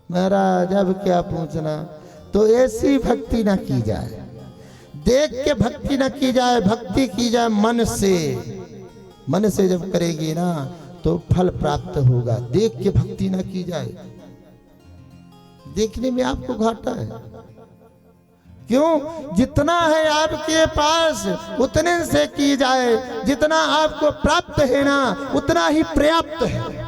महाराज अब क्या पूछना। तो ऐसी भक्ति ना की जाए, देख के भक्ति ना की जाए, भक्ति की जाए मन से। मन से जब करेगी ना तो फल प्राप्त होगा, देख के भक्ति ना की जाए। देखने में आपको घाटा है, क्यों? जितना है आपके पास उतने से की जाए, जितना आपको प्राप्त है ना उतना ही पर्याप्त है।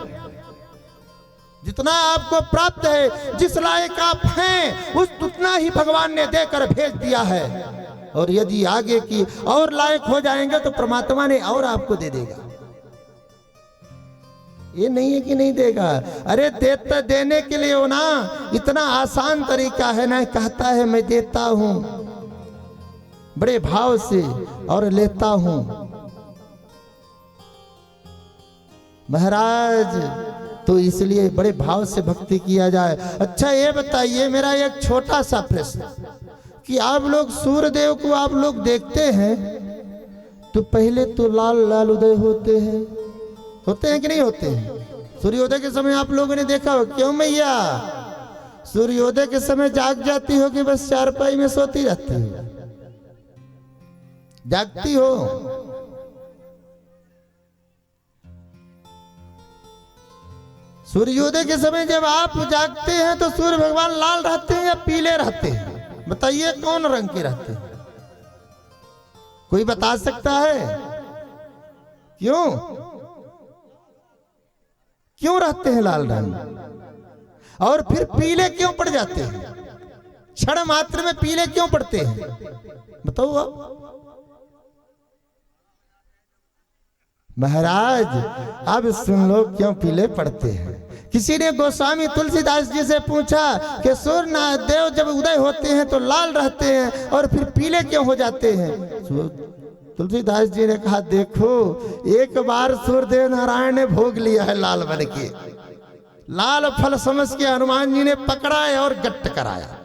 जितना आपको प्राप्त है, जिस लायक आप हैं, उतना ही भगवान ने देकर भेज दिया है। और यदि आगे की और लायक हो जाएंगे तो परमात्मा ने और आपको दे देगा। ये नहीं है कि नहीं देगा। अरे देता देने के लिए हो ना, इतना आसान तरीका है ना, कहता है मैं देता हूं बड़े भाव से और लेता हूं। महाराज तो इसलिए बड़े भाव से भक्ति किया जाए। अच्छा ये बताइए, मेरा एक छोटा सा प्रश्न, कि आप लोग सूर्यदेव को आप लोग देखते हैं तो पहले तो लाल लाल उदय होते हैं कि नहीं होते हैं? सूर्योदय के समय आप लोगों ने देखा हो, क्यों मैया? सूर्योदय के समय जाग जाती हो कि बस चारपाई में सोती रहती हो? जागती हो? सूर्योदय के समय जब आप जागते हैं तो सूर्य भगवान लाल रहते हैं या पीले रहते हैं? बताइए कौन रंग के रहते हैं? कोई बता सकता है? क्यों क्यों रहते हैं लाल रंग? और फिर पीले क्यों पड़ जाते हैं? क्षण मात्र में पीले क्यों पड़ते हैं? बताओ आप। महाराज अब सुन लो क्यों पीले पड़ते हैं। किसी ने गोस्वामी तुलसीदास जी से पूछा कि सूर्य देव जब उदय होते हैं तो लाल रहते हैं और फिर पीले क्यों हो जाते हैं? तुलसीदास जी ने कहा, देखो एक बार सूर्यदेव नारायण ने भोग लिया है लाल बन के, लाल फल समझ के हनुमान जी ने पकड़ा है और गट्ट कराया।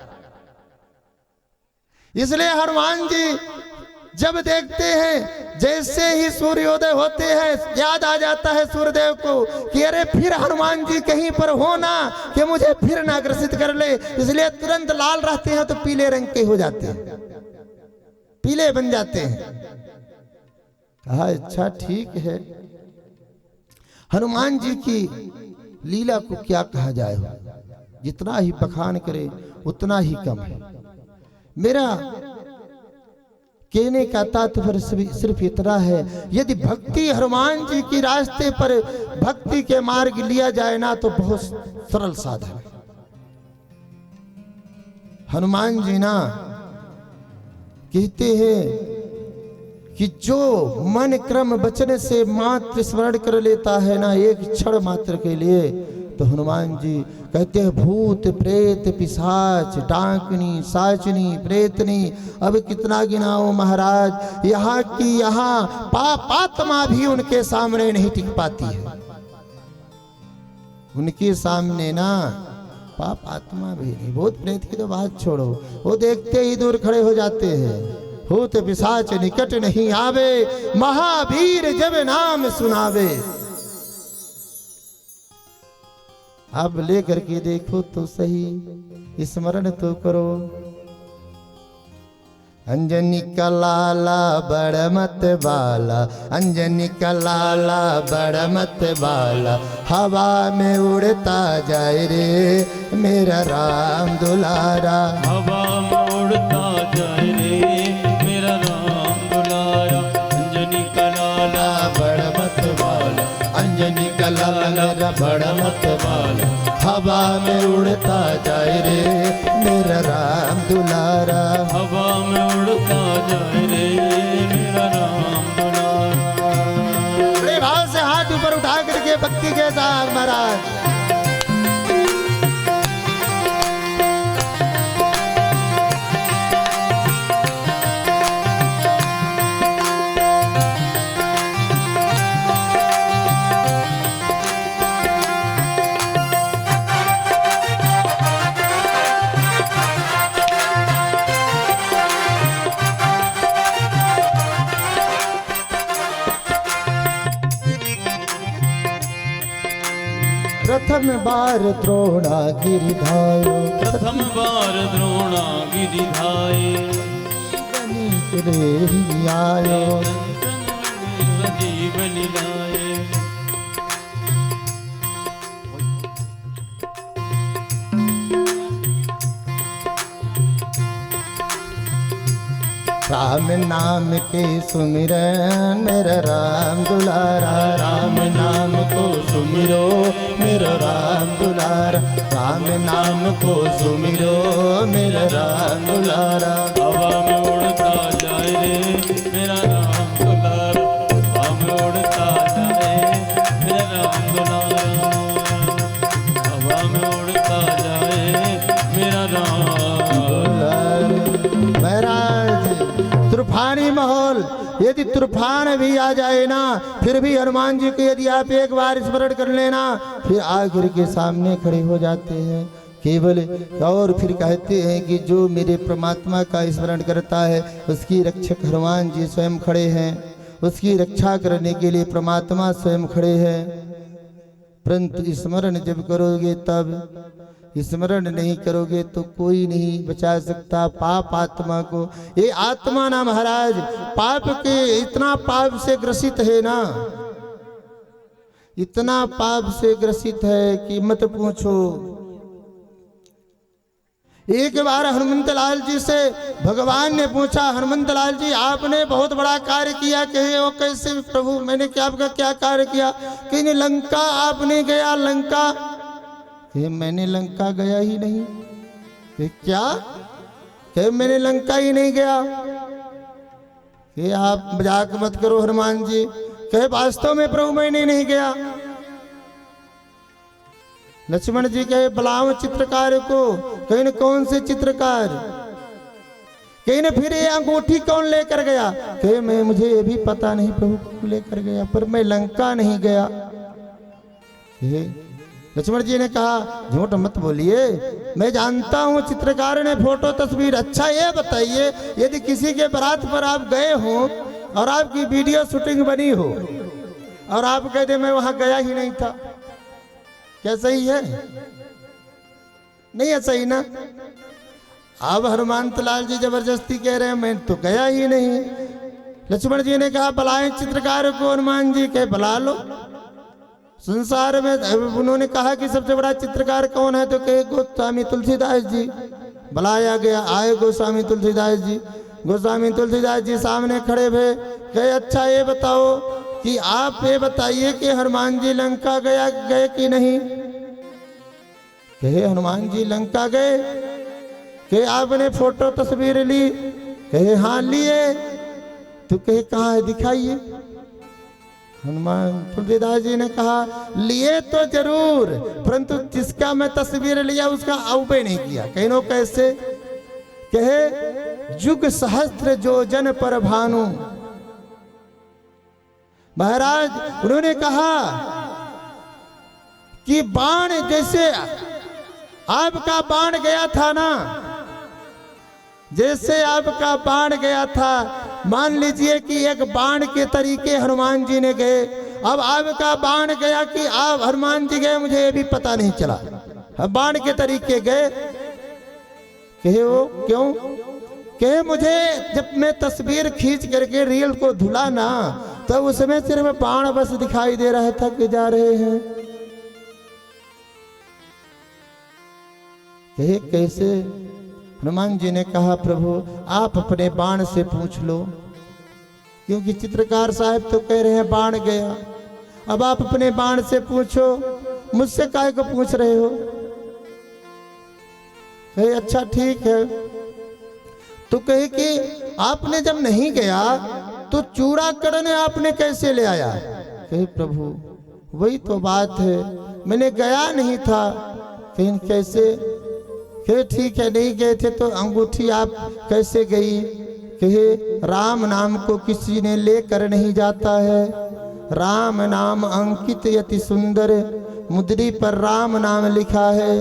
इसलिए हनुमान जी जब देखते हैं जैसे ही सूर्योदय होते हैं याद आ जाता है सूर्यदेव को कि अरे फिर हनुमान जी कहीं पर हो ना कि मुझे फिर ना ग्रसित कर ले, इसलिए तुरंत लाल रहते हैं तो पीले रंग के हो जाते हैं, पीले बन जाते हैं। कहा अच्छा ठीक है। हनुमान जी की लीला को क्या कहा जाए, जितना ही बखान करे उतना ही कम है। मेरा कहने का तात्पर्य सिर्फ इतना है, यदि भक्ति हनुमान जी की रास्ते पर भक्ति के मार्ग लिया जाए ना तो बहुत सरल साधन है। हनुमान जी ना कहते हैं कि जो मन क्रम वचन से मात्र स्मरण कर लेता है ना एक क्षण मात्र के लिए, तो हनुमान जी कहते हैं भूत प्रेत पिशाच डांकनी साचनी प्रेतनी अब कितना गिनाओ महाराज, यहाँ की यहाँ पापात्मा भी उनके सामने नहीं टिक पाती है। उनके सामने ना पाप आत्मा भी नहीं, भूत प्रेत की तो बात छोड़ो, वो देखते ही दूर खड़े हो जाते हैं। भूत पिशाच निकट नहीं आवे, महावीर जब नाम सुनावे। अब लेकर के देखो तो सही, स्मरण तो करो। अंजनी का लाला बड़ मत बाला, अंजनी का लाला बड़ मत बाला, हवा में उड़ता जाए रे मेरा राम दुलारा, हवा में उड़ता जाए रे मेरा राम दुलारा। अंजनी का लाला बड़ मत बाला, अंजनी का लाला बड़ मत बाला, हवा में उड़ता जाए रे मेरा राम दुलारा, हवा में उड़ता जाए रे मेरा राम दुलारा। बड़े भाव से हाथ ऊपर उठा करके भक्ति के साथ महाराज प्रथम बार द्रोणा गिरिधायो, प्रथम बार द्रोणा गिरिधाये, आयो सजीव लीलाए। राम नाम के सुमिरन मेरा राम दुलारा, राम नाम को सुमिरो मेरा राम दुलारा, राम नाम को सुमिरो मेरा राम दुलारा। हवा में उड़ता जाए रे मेरा राम दुलारा, हवा में उड़ता जाए मेरा राम दुलारा, हवा में उड़ता जाए मेरा राम दुलारा। महाराज तूफानी माहौल, यदि तूफान भी आ जाए ना फिर भी हनुमान जी को यदि आप एक बार स्मरण कर लेना फिर आखिर के सामने खड़े हो जाते हैं केवल। और फिर कहते हैं कि जो मेरे परमात्मा का स्मरण करता है उसकी रक्षक हनुमान जी स्वयं खड़े हैं, उसकी रक्षा करने के लिए परमात्मा स्वयं खड़े हैं। परंतु स्मरण जब करोगे तब, स्मरण नहीं करोगे तो कोई नहीं बचा सकता पाप आत्मा को। ये आत्मा ना महाराज पाप के इतना पाप से ग्रसित है ना इतना पाप से ग्रसित है कि मत पूछो। एक बार हनुमंत लाल जी से भगवान ने पूछा, हनुमंत लाल जी आपने बहुत बड़ा कार्य किया। कहे वो कैसे प्रभु, मैंने क्या आपका क्या कार्य किया? कहीं लंका आपने गया, लंका? कहे मैंने लंका गया ही नहीं। कहे क्या? कहे मैंने लंका ही नहीं गया। कहे आप मजाक मत करो हनुमान जी। कहे वास्तव में प्रभु मैंने नहीं गया। लक्ष्मण जी कहे बुलाओ चित्रकार को। कहीं न कौन से चित्रकार? कहीं न फिर ये अंगूठी कौन लेकर गया? कहे मैं, मुझे ये भी पता नहीं प्रभु कौन लेकर गया, पर मैं लंका नहीं गया। लक्ष्मण जी ने कहा झूठ मत बोलिए, मैं जानता हूँ चित्रकार ने फोटो तस्वीर। अच्छा ये बताइए, यदि किसी के बारात पर आप गए हो और आपकी वीडियो शूटिंग बनी हो और आप कहते मैं वहां गया ही नहीं था, क्या सही है? नहीं है सही ना? अब हनुमंत लाल जी जबरदस्ती कह रहे हैं मैं तो गया ही नहीं। लक्ष्मण जी ने कहा बुलाएं चित्रकार को। हनुमान जी कहे बुला लो। संसार में उन्होंने कहा कि सबसे बड़ा चित्रकार कौन है? तो कहे गोस्वामी तुलसीदास जी। बुलाया गया, आए गोस्वामी तुलसीदास जी। गोस्वामी तुलसीदास जी सामने खड़े हुए। कहे अच्छा ये बताओ कि आप ये बताइए कि हनुमान जी लंका गए कि नहीं? कहे हनुमान जी लंका गए। कहे आपने फोटो तस्वीर ली? कहे हाँ लिए। तो कहे कहाँ है दिखाइए। हनुमान तुलसीदास जी ने कहा लिए तो जरूर, परंतु जिसका मैं तस्वीर लिया उसका औबे नहीं किया। कहीं नो कैसे? कहे जुग सहस्त्र जो जन पर भानु। महाराज उन्होंने कहा कि बाण जैसे आपका बाण गया था ना, जैसे आपका बाण गया था, मान लीजिए कि एक बाण के तरीके हनुमान जी ने गए। अब आपका बाण गया कि आप हनुमान जी गए, मुझे ये भी पता नहीं चला। बाण के तरीके गए। कहे वो क्यों? कहे मुझे जब मैं तस्वीर खींच करके रील को धुला ना, तब उसमें सिर्फ बाण बस दिखाई दे रहा था कि जा रहे हैं। कहे कैसे? हनुमान जी ने कहा प्रभु आप अपने बाण से पूछ लो, क्योंकि चित्रकार साहब तो कह रहे हैं बाण गया। अब आप अपने बाण से पूछो, मुझसे काहे को पूछ रहे हो? कहे अच्छा ठीक है। तो कहे कि आपने जब नहीं गया तो चूड़ा कड़ने आपने कैसे ले आया? कहे प्रभु वही तो बात है, मैंने गया नहीं था। कहीं कैसे? कहे ठीक है नहीं गए थे तो अंगूठी आप कैसे गई? कहे राम नाम को किसी ने लेकर नहीं जाता है। राम नाम अंकित यति सुंदर, मुद्री पर राम नाम लिखा है।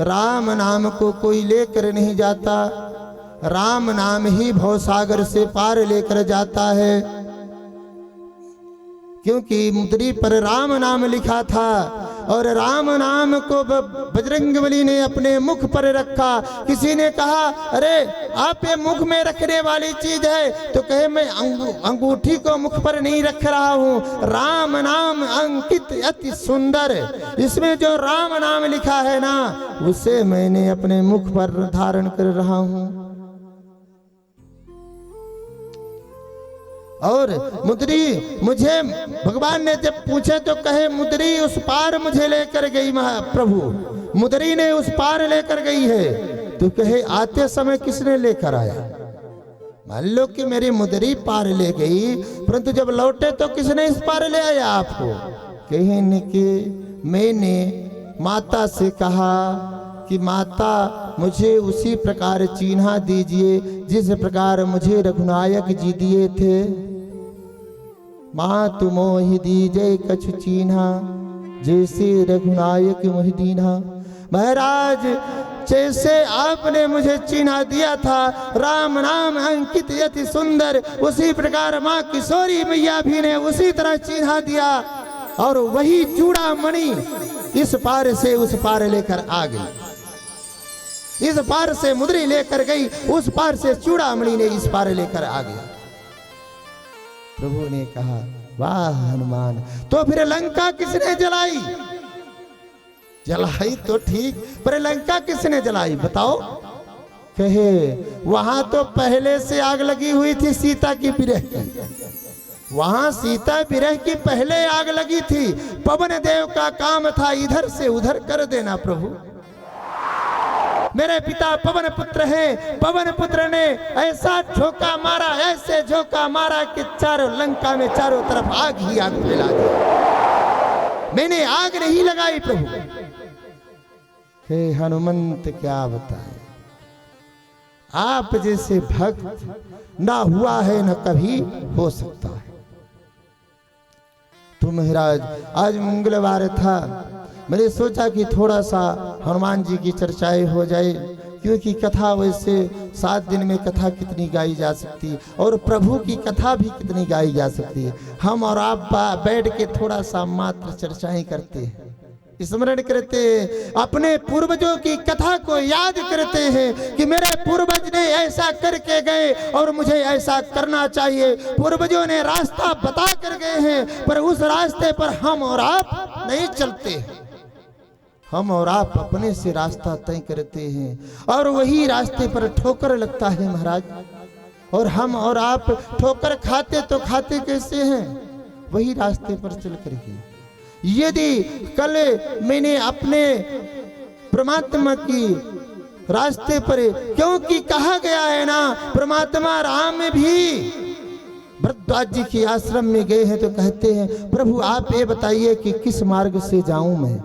राम नाम को कोई लेकर नहीं जाता, राम नाम ही भवसागर से पार लेकर जाता है। क्योंकि मुद्री पर राम नाम लिखा था और राम नाम को बजरंगबली ने अपने मुख पर रखा। किसी ने कहा अरे आप ये मुख में रखने वाली चीज है, तो कहे मैं अंगूठी को मुख पर नहीं रख रहा हूँ। राम नाम अंकित अति सुंदर, इसमें जो राम नाम लिखा है ना, उसे मैंने अपने मुख पर धारण कर रहा हूँ। और मुद्री मुझे भगवान ने जब पूछे तो कहे मुद्री उस पार मुझे लेकर गई महाप्रभु, मुद्री ने उस पार लेकर गई है। तो कहे आते समय किसने लेकर आया? मान लो कि मेरी मुद्री पार ले गई, परंतु जब लौटे तो किसने इस पार ले आया आपको? कहे कि मैंने माता से कहा कि माता मुझे उसी प्रकार चिन्हा दीजिए जिस प्रकार मुझे रघुनायक जी दिए थे। माँ तुम मोहि दीजे कछु चिन्हा जैसे रघुनायक मोहि दीन्हा। महाराज जैसे आपने मुझे चिन्हा दिया था राम नाम अंकित यति सुंदर, उसी प्रकार माँ किशोरी मैया भी ने उसी तरह चिन्हा दिया और वही चूड़ामणि इस पार से उस पार लेकर आ गई। इस पार से मुद्री लेकर गई, उस पार से चूड़ामणि ने इस पार लेकर आ गया। प्रभु ने कहा वाह हनुमान। तो फिर लंका किसने जलाई? जलाई तो ठीक, पर लंका किसने जलाई बताओ? कहे वहां तो पहले से आग लगी हुई थी सीता की विरह की, वहां सीता विरह की पहले आग लगी थी। पवन देव का काम था इधर से उधर कर देना प्रभु। मेरे पिता पवन पुत्र हैं, पवन पुत्र ने ऐसा झोंका मारा, ऐसे झोंका मारा कि चारों लंका में चारों तरफ आग ही आग फैला दी। मैंने आग नहीं लगाई प्रभु। हे हनुमंत क्या बताए, आप जैसे भक्त ना हुआ है न कभी हो सकता है। तो महाराज आज मंगलवार था, मैंने सोचा कि थोड़ा सा हनुमान जी की चर्चाएं हो जाए, क्योंकि कथा वैसे 7 दिन में कथा कितनी गाई जा सकती और प्रभु की कथा भी कितनी गाई जा सकती है। हम और आप बैठ के थोड़ा सा मात्र चर्चाएं करते हैं, स्मरण करते हैं, अपने पूर्वजों की कथा को याद करते हैं कि मेरे पूर्वज ने ऐसा करके गए और मुझे ऐसा करना चाहिए। पूर्वजों ने रास्ता बता कर गए हैं, पर उस रास्ते पर हम और आप नहीं चलते। हम और आप अपने से रास्ता तय करते हैं और वही रास्ते पर ठोकर लगता है महाराज। और हम और आप ठोकर खाते तो खाते कैसे हैं? वही रास्ते पर चल करके। यदि कल मैंने अपने परमात्मा की रास्ते पर, क्योंकि कहा गया है ना परमात्मा राम भी भरद्वाज जी के आश्रम में गए हैं तो कहते हैं प्रभु आप ये बताइए कि किस मार्ग से जाऊं मैं।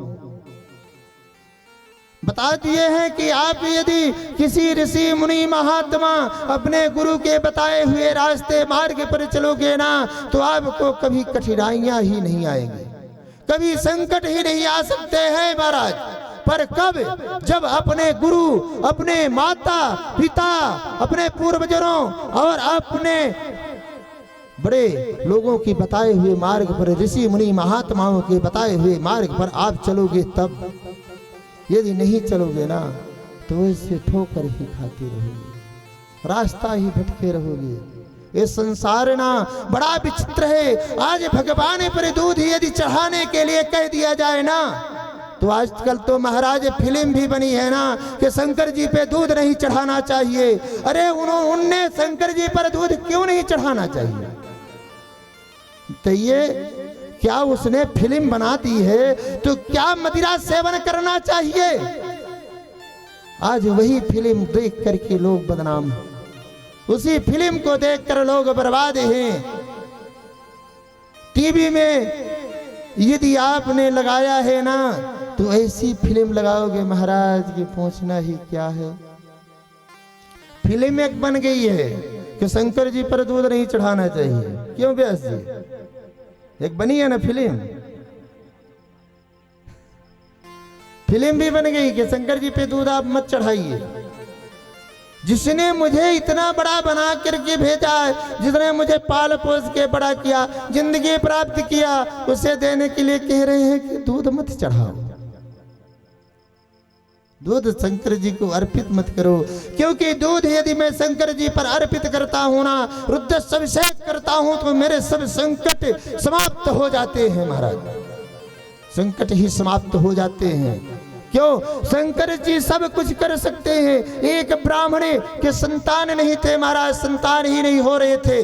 बता दिए हैं कि आप यदि किसी ऋषि मुनि महात्मा अपने गुरु के बताए हुए रास्ते मार्ग पर चलोगे ना तो आपको कभी कठिनाइयां ही नहीं आएंगी, कभी संकट ही नहीं आ सकते हैं महाराज। पर कब? जब अपने गुरु, अपने माता पिता, अपने पूर्वजों और अपने बड़े लोगों की बताए हुए मार्ग पर, ऋषि मुनि महात्माओं के बताए हुए मार्ग पर आप चलोगे तब। यदि नहीं चलोगे ना तो ऐसे ठोकर ही खाते रहोगे, रास्ता ही भटके रहोगे। ये संसार ना बड़ा विचित्र है। आज भगवान पर दूध यदि चढ़ाने के लिए कह दिया जाए ना तो आजकल तो महाराज फिल्म भी बनी है ना कि शंकर जी पे दूध नहीं चढ़ाना चाहिए। अरे उनने शंकर जी पर दूध क्यों नहीं चढ़ाना चाहिए? तो ये क्या उसने फिल्म बना दी है तो क्या मदिरा सेवन करना चाहिए? आज वही फिल्म देख करके लोग बदनाम हैं, उसी फिल्म को देखकर लोग बर्बाद हैं। टीवी में यदि आपने लगाया है ना तो ऐसी फिल्म लगाओगे महाराज की पूछना ही क्या है। फिल्म एक बन गई है कि शंकर जी पर दूध नहीं चढ़ाना चाहिए। क्यों व्यास जी? एक बनी है ना फिल्म, फिल्म भी बन गई कि शंकर जी पे दूध आप मत चढ़ाइए। जिसने मुझे इतना बड़ा बना करके भेजा है, जिसने मुझे पाल पोस के बड़ा किया, जिंदगी प्राप्त किया, उसे देने के लिए कह रहे हैं कि दूध मत चढ़ाओ, दूध शंकर जी को अर्पित मत करो। क्योंकि दूध यदि मैं शंकर जी पर अर्पित करता हूं ना, रुद्र अभिषेक करता हूं तो मेरे सब संकट समाप्त हो जाते हैं महाराज, संकट ही समाप्त हो जाते हैं। क्यों? शंकर जी सब कुछ कर सकते हैं। एक ब्राह्मण के संतान नहीं थे महाराज, संतान ही नहीं हो रहे थे।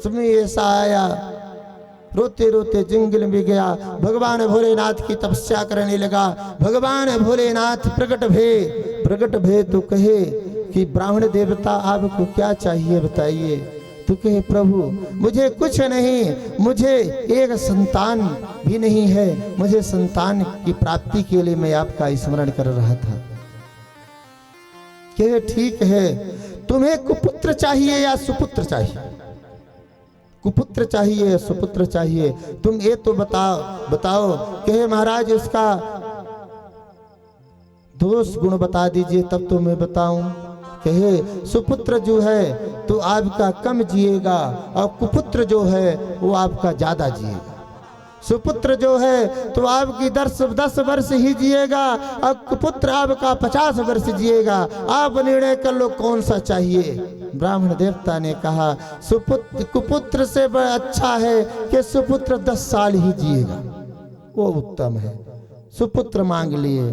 समय ऐसा आया, रोते रोते जंगल में गया, भगवान भोलेनाथ की तपस्या करने लगा। भगवान भोलेनाथ प्रकट भे तो कहे कि ब्राह्मण देवता आपको क्या चाहिए बताइए। तो कहे प्रभु मुझे कुछ नहीं, मुझे एक संतान भी नहीं है, मुझे संतान की प्राप्ति के लिए मैं आपका स्मरण कर रहा था। कहे ठीक है, तुम्हें कुपुत्र चाहिए या सुपुत्र चाहिए? कुपुत्र चाहिए या सुपुत्र चाहिए? तुम ये तो बताओ। कहे महाराज उसका दोष गुण बता दीजिए तब तो मैं बताऊं। कहे सुपुत्र जो है तो आपका कम जिएगा और कुपुत्र जो है वो आपका ज्यादा जिएगा। सुपुत्र जो है तो आपकी 10 वर्ष ही जिएगा और कुपुत्र आपका 50 वर्ष जिएगा। आप निर्णय कर लो कौन सा चाहिए। ब्राह्मण देवता ने कहा कुपुत्र से बड़ा अच्छा है कि सुपुत्र 10 साल ही जिएगा, वो उत्तम है। सुपुत्र मांग लिए।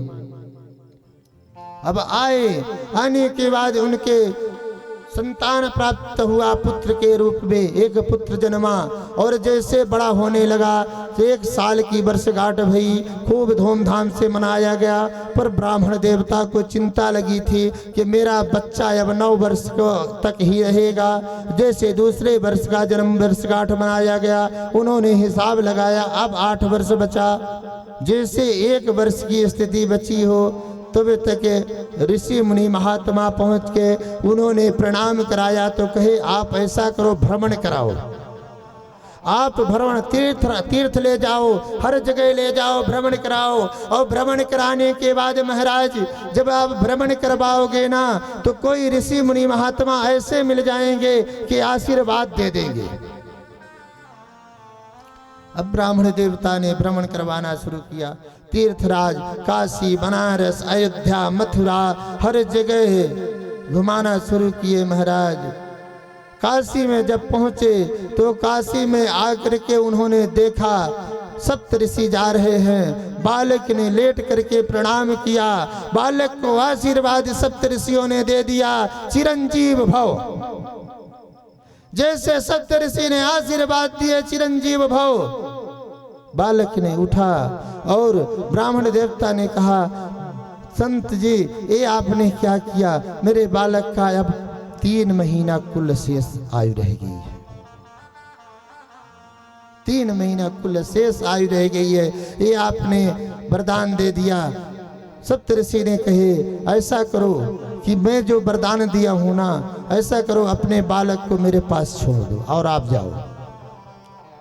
अब आने के बाद उनके संतान प्राप्त हुआ पुत्र के रूप में। एक पुत्र जन्मा और जैसे बड़ा होने लगा तो 1 साल की वर्षगांठ भई, खूब धूमधाम से मनाया गया। पर ब्राह्मण देवता को चिंता लगी थी कि मेरा बच्चा अब 9 वर्ष तक ही रहेगा। जैसे दूसरे वर्ष का जन्म वर्षगांठ मनाया गया, उन्होंने हिसाब लगाया अब 8 वर्ष बचा। जैसे 1 वर्ष की स्थिति बची हो तब तक ऋषि मुनि महात्मा पहुंच के उन्होंने प्रणाम कराया। तो कहे आप ऐसा करो, भ्रमण कराओ, आप भ्रमण तीर्थ ले जाओ, हर जगह ले जाओ, भ्रमण कराओ। और भ्रमण कराने के बाद महाराज जब आप भ्रमण करवाओगे ना तो कोई ऋषि मुनि महात्मा ऐसे मिल जाएंगे कि आशीर्वाद दे देंगे। अब ब्राह्मण देवता ने भ्रमण करवाना शुरू किया। तीर्थराज काशी, बनारस, अयोध्या, मथुरा हर जगह घुमाना शुरू किए महाराज। काशी में जब पहुंचे तो काशी में आकर के उन्होंने देखा सप्तऋषि जा रहे हैं। बालक ने लेट करके प्रणाम किया, बालक को आशीर्वाद सप्तऋषियों ने दे दिया, चिरंजीव भव। जैसे सप्तऋषि ने आशीर्वाद दिए चिरंजीव भव, बालक ने उठा और ब्राह्मण देवता ने कहा संत जी ये आपने क्या किया, मेरे बालक का अब 3 महीना कुल शेष आयु रह गई है, 3 महीना कुल शेष आयु रह गई है, ये आपने वरदान दे दिया। सप्तऋषि ने कहे ऐसा करो कि मैं जो वरदान दिया हूं ना, ऐसा करो अपने बालक को मेरे पास छोड़ दो और आप जाओ।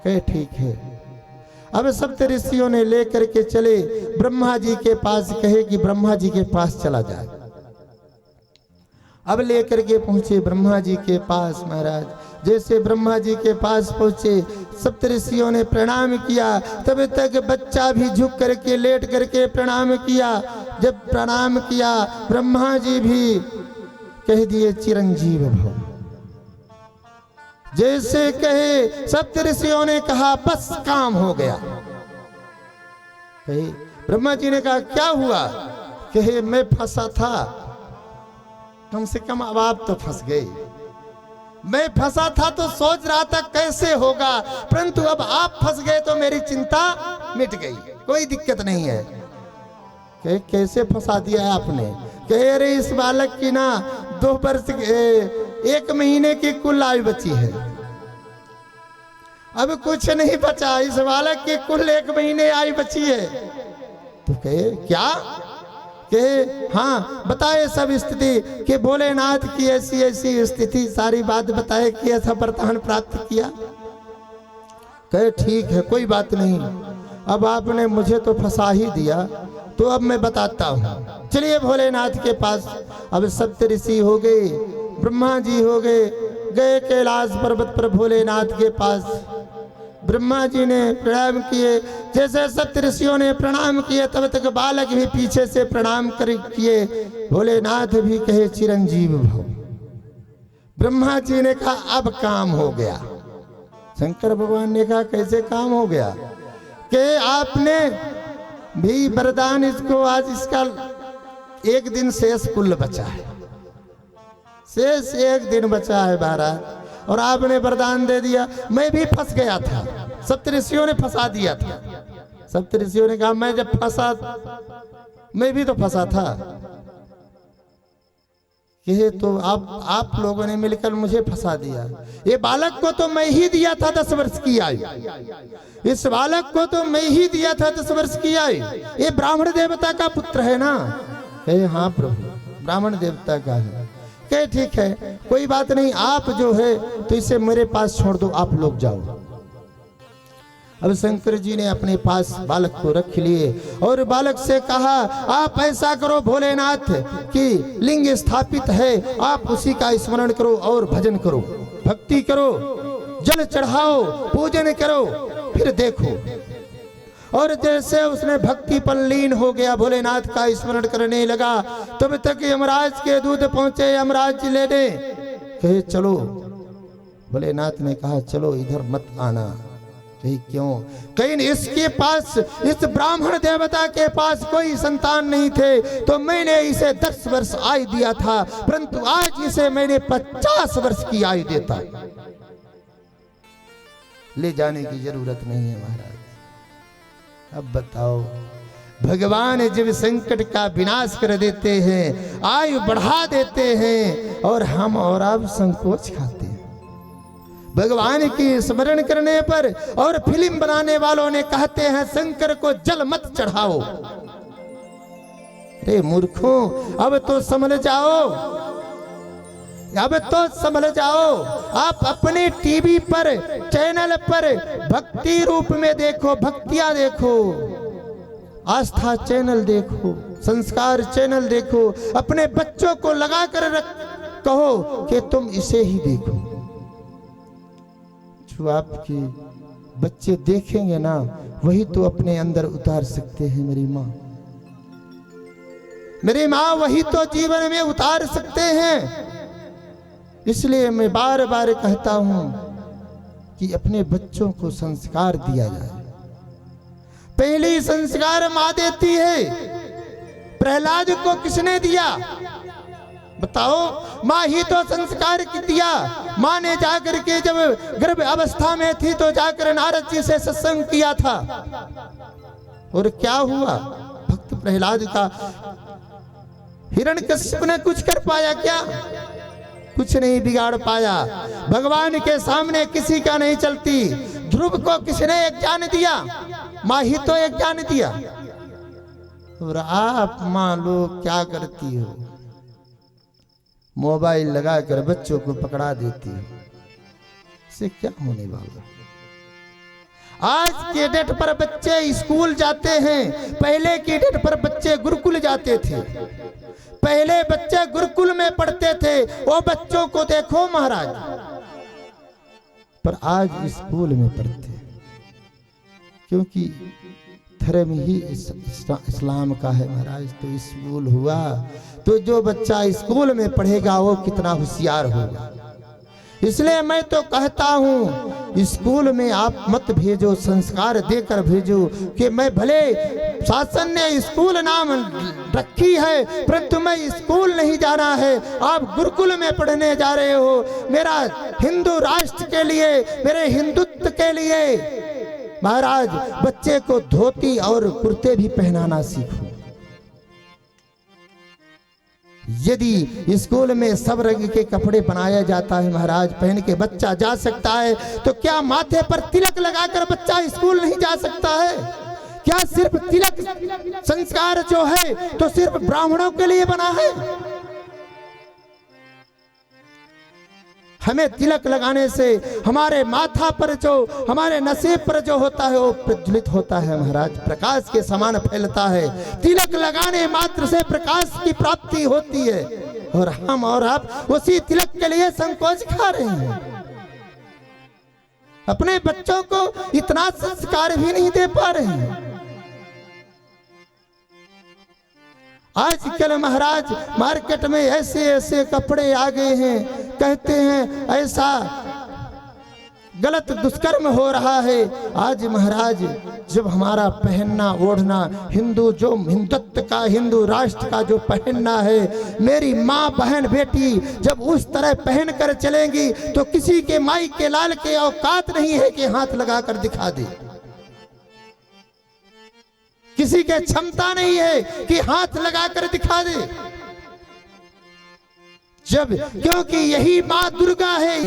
कहे ठीक है। अब सप्तऋषियों ने लेकर के चले ब्रह्मा जी के पास, कहे कि ब्रह्मा जी के पास चला जाए। अब लेकर के पहुंचे ब्रह्मा जी के पास महाराज। जैसे ब्रह्मा जी के पास पहुंचे सप्तऋषियों ने प्रणाम किया। तब तक बच्चा भी झुक करके लेट करके प्रणाम किया। जब प्रणाम किया ब्रह्मा जी भी कह दिए चिरंजीव भव। जैसे कहे सप्तऋषियों ने कहा बस काम हो गया। कहे ब्रह्मा जी ने कहा क्या हुआ? कहे मैं फंसा था, कम से कम अब आप तो फंस गए। मैं फंसा था तो सोच रहा था कैसे होगा, परंतु अब आप फंस गए तो मेरी चिंता मिट गई, कोई दिक्कत नहीं है। कहे कैसे फंसा दिया आपने? कहे अरे इस बालक की ना 2 वर्ष 1 महीने की कुल आयु बची है, अब कुछ नहीं बचा, इस बालक की कुल 1 महीने आयु बची है। तो कहे क्या? कहे हाँ बताए सब स्थिति कि भोलेनाथ की ऐसी ऐसी स्थिति, सारी बात बताए कि ऐसा वरदान प्राप्त किया। कहे ठीक है कोई बात नहीं, अब आपने मुझे तो फंसा ही दिया, तो अब मैं बताता हूँ। चलिए भोलेनाथ के पास। अब सप्तऋषि हो गए, ब्रह्मा जी हो गए कैलाश पर्वत पर भोलेनाथ के पास। ब्रह्मा जी ने प्रणाम किए। जैसे सप्तऋषियों ने प्रणाम किए तब तक बालक भी पीछे से प्रणाम किए। भोलेनाथ भी कहे चिरंजीव भव। ब्रह्मा जी ने कहा अब काम हो गया। शंकर भगवान ने कहा कैसे काम हो गया? कि आपने भी वरदान इसको, आज इसका 1 दिन शेष कुल बचा है, शेष 1 दिन बचा है महाराज, और आपने वरदान दे दिया। मैं भी फंस गया था, सप्तऋषियों ने फंसा दिया था। सप्तऋषियों ने कहा मैं जब फंसा, मैं भी तो फंसा था। कहे तो आप लोगों ने मिलकर मुझे फंसा दिया। ये बालक को तो मैं ही दिया था 10 वर्ष की आयु, इस बालक को तो मैं ही दिया था 10 वर्ष की आयु। ये ब्राह्मण देवता का पुत्र है ना? कहे हाँ प्रभु ब्राह्मण देवता का है। कहे ठीक है कोई बात नहीं, आप जो है तो इसे मेरे पास छोड़ दो, आप लोग जाओ। अब शंकर जी ने अपने पास बालक को रख लिए और बालक से कहा आप ऐसा करो भोलेनाथ की लिंग स्थापित है, आप उसी का स्मरण करो और भजन करो, भक्ति करो, जल चढ़ाओ, पूजन करो, फिर देखो। और जैसे उसने भक्ति पर लीन हो गया, भोलेनाथ का स्मरण करने लगा, तब तक यमराज के दूत पहुंचे। यमराज जी लेने कहे चलो। भोलेनाथ ने कहा चलो इधर मत आना। कही क्यों? कहीं इसके पास, इस ब्राह्मण देवता के पास कोई संतान नहीं थे, तो मैंने इसे 10 वर्ष आयु दिया था, परंतु आज इसे मैंने 50 वर्ष की आयु देता। ले जाने की जरूरत नहीं है महाराज। अब बताओ, भगवान जब संकट का विनाश कर देते हैं, आयु बढ़ा देते हैं, और हम और आप संकोच खाते हैं। भगवान की स्मरण करने पर और फिल्म बनाने वालों ने कहते हैं शंकर को जल मत चढ़ाओ। अरे मूर्खों, अब तो समझ जाओ, अब तो समझ जाओ। आप अपने टीवी पर, चैनल पर भक्ति रूप में देखो, भक्तियां देखो, आस्था चैनल देखो, संस्कार चैनल देखो, अपने बच्चों को लगा कर कहो कि तुम इसे ही देखो। जो आपके बच्चे देखेंगे ना, वही तो अपने अंदर उतार सकते हैं। मेरी माँ वही तो जीवन में उतार सकते हैं। इसलिए मैं बार बार कहता हूं कि अपने बच्चों को संस्कार दिया जाए। पहले संस्कार मां देती है। प्रहलाद को किसने दिया बताओ? मां ही तो संस्कार दिया। मां ने जाकर के जब गर्भ अवस्था में थी तो जाकर नारद जी से सत्संग किया था, और क्या हुआ? भक्त प्रहलाद का हिरण्यकश्यप ने कुछ कर पाया क्या? कुछ नहीं बिगाड़ पाया। भगवान के सामने किसी का नहीं चलती। ध्रुव को किसने एक ज्ञान दिया? मां ही तो एक ज्ञान दिया। और आप मां लोग क्या करती हो? मोबाइल लगाकर बच्चों को पकड़ा देती हो। इससे क्या होने वाला? आज के डेट पर बच्चे स्कूल जाते हैं, पहले की डेट पर बच्चे गुरुकुल जाते थे। पहले बच्चे गुरुकुल में पढ़ते थे, वो बच्चों को देखो महाराज, पर आज स्कूल में पढ़ते, क्योंकि धर्म ही इस्लाम का है महाराज। तो स्कूल हुआ तो जो बच्चा स्कूल में पढ़ेगा वो कितना होशियार होगा। इसलिए मैं तो कहता हूँ स्कूल में आप मत भेजो, संस्कार देकर भेजो। कि मैं भले शासन ने स्कूल नाम रखी है, परंतु मैं स्कूल नहीं जाना है, आप गुरुकुल में पढ़ने जा रहे हो। मेरा हिंदू राष्ट्र के लिए, मेरे हिंदुत्व के लिए महाराज बच्चे को धोती और कुर्ते भी पहनाना सीखो। यदि स्कूल में सब रंग के कपड़े बनाया जाता है महाराज, पहन के बच्चा जा सकता है, तो क्या माथे पर तिलक लगाकर बच्चा स्कूल नहीं जा सकता है? क्या सिर्फ तिलक संस्कार जो है तो सिर्फ ब्राह्मणों के लिए बना है? हमें तिलक लगाने से हमारे माथा पर जो, हमारे नसीब पर जो होता है वो प्रज्वलित होता है महाराज, प्रकाश के समान फैलता है। तिलक लगाने मात्र से प्रकाश की प्राप्ति होती है, और हम और आप उसी तिलक के लिए संकोच खा रहे हैं। अपने बच्चों को इतना संस्कार भी नहीं दे पा रहे हैं। आजकल महाराज मार्केट में ऐसे ऐसे कपड़े आ गए हैं, कहते हैं ऐसा गलत दुष्कर्म हो रहा है। आज महाराज जब हमारा पहनना ओढ़ना हिंदू, जो हिंदुत्व का, हिंदू राष्ट्र का जो पहनना है, मेरी माँ बहन बेटी जब उस तरह पहन कर चलेंगी तो किसी के माई के लाल के औकात नहीं है कि हाथ लगा कर दिखा दे। किसी के क्षमता नहीं है कि हाथ लगाकर दिखा दे। जब, क्योंकि यही मां दुर्गा है,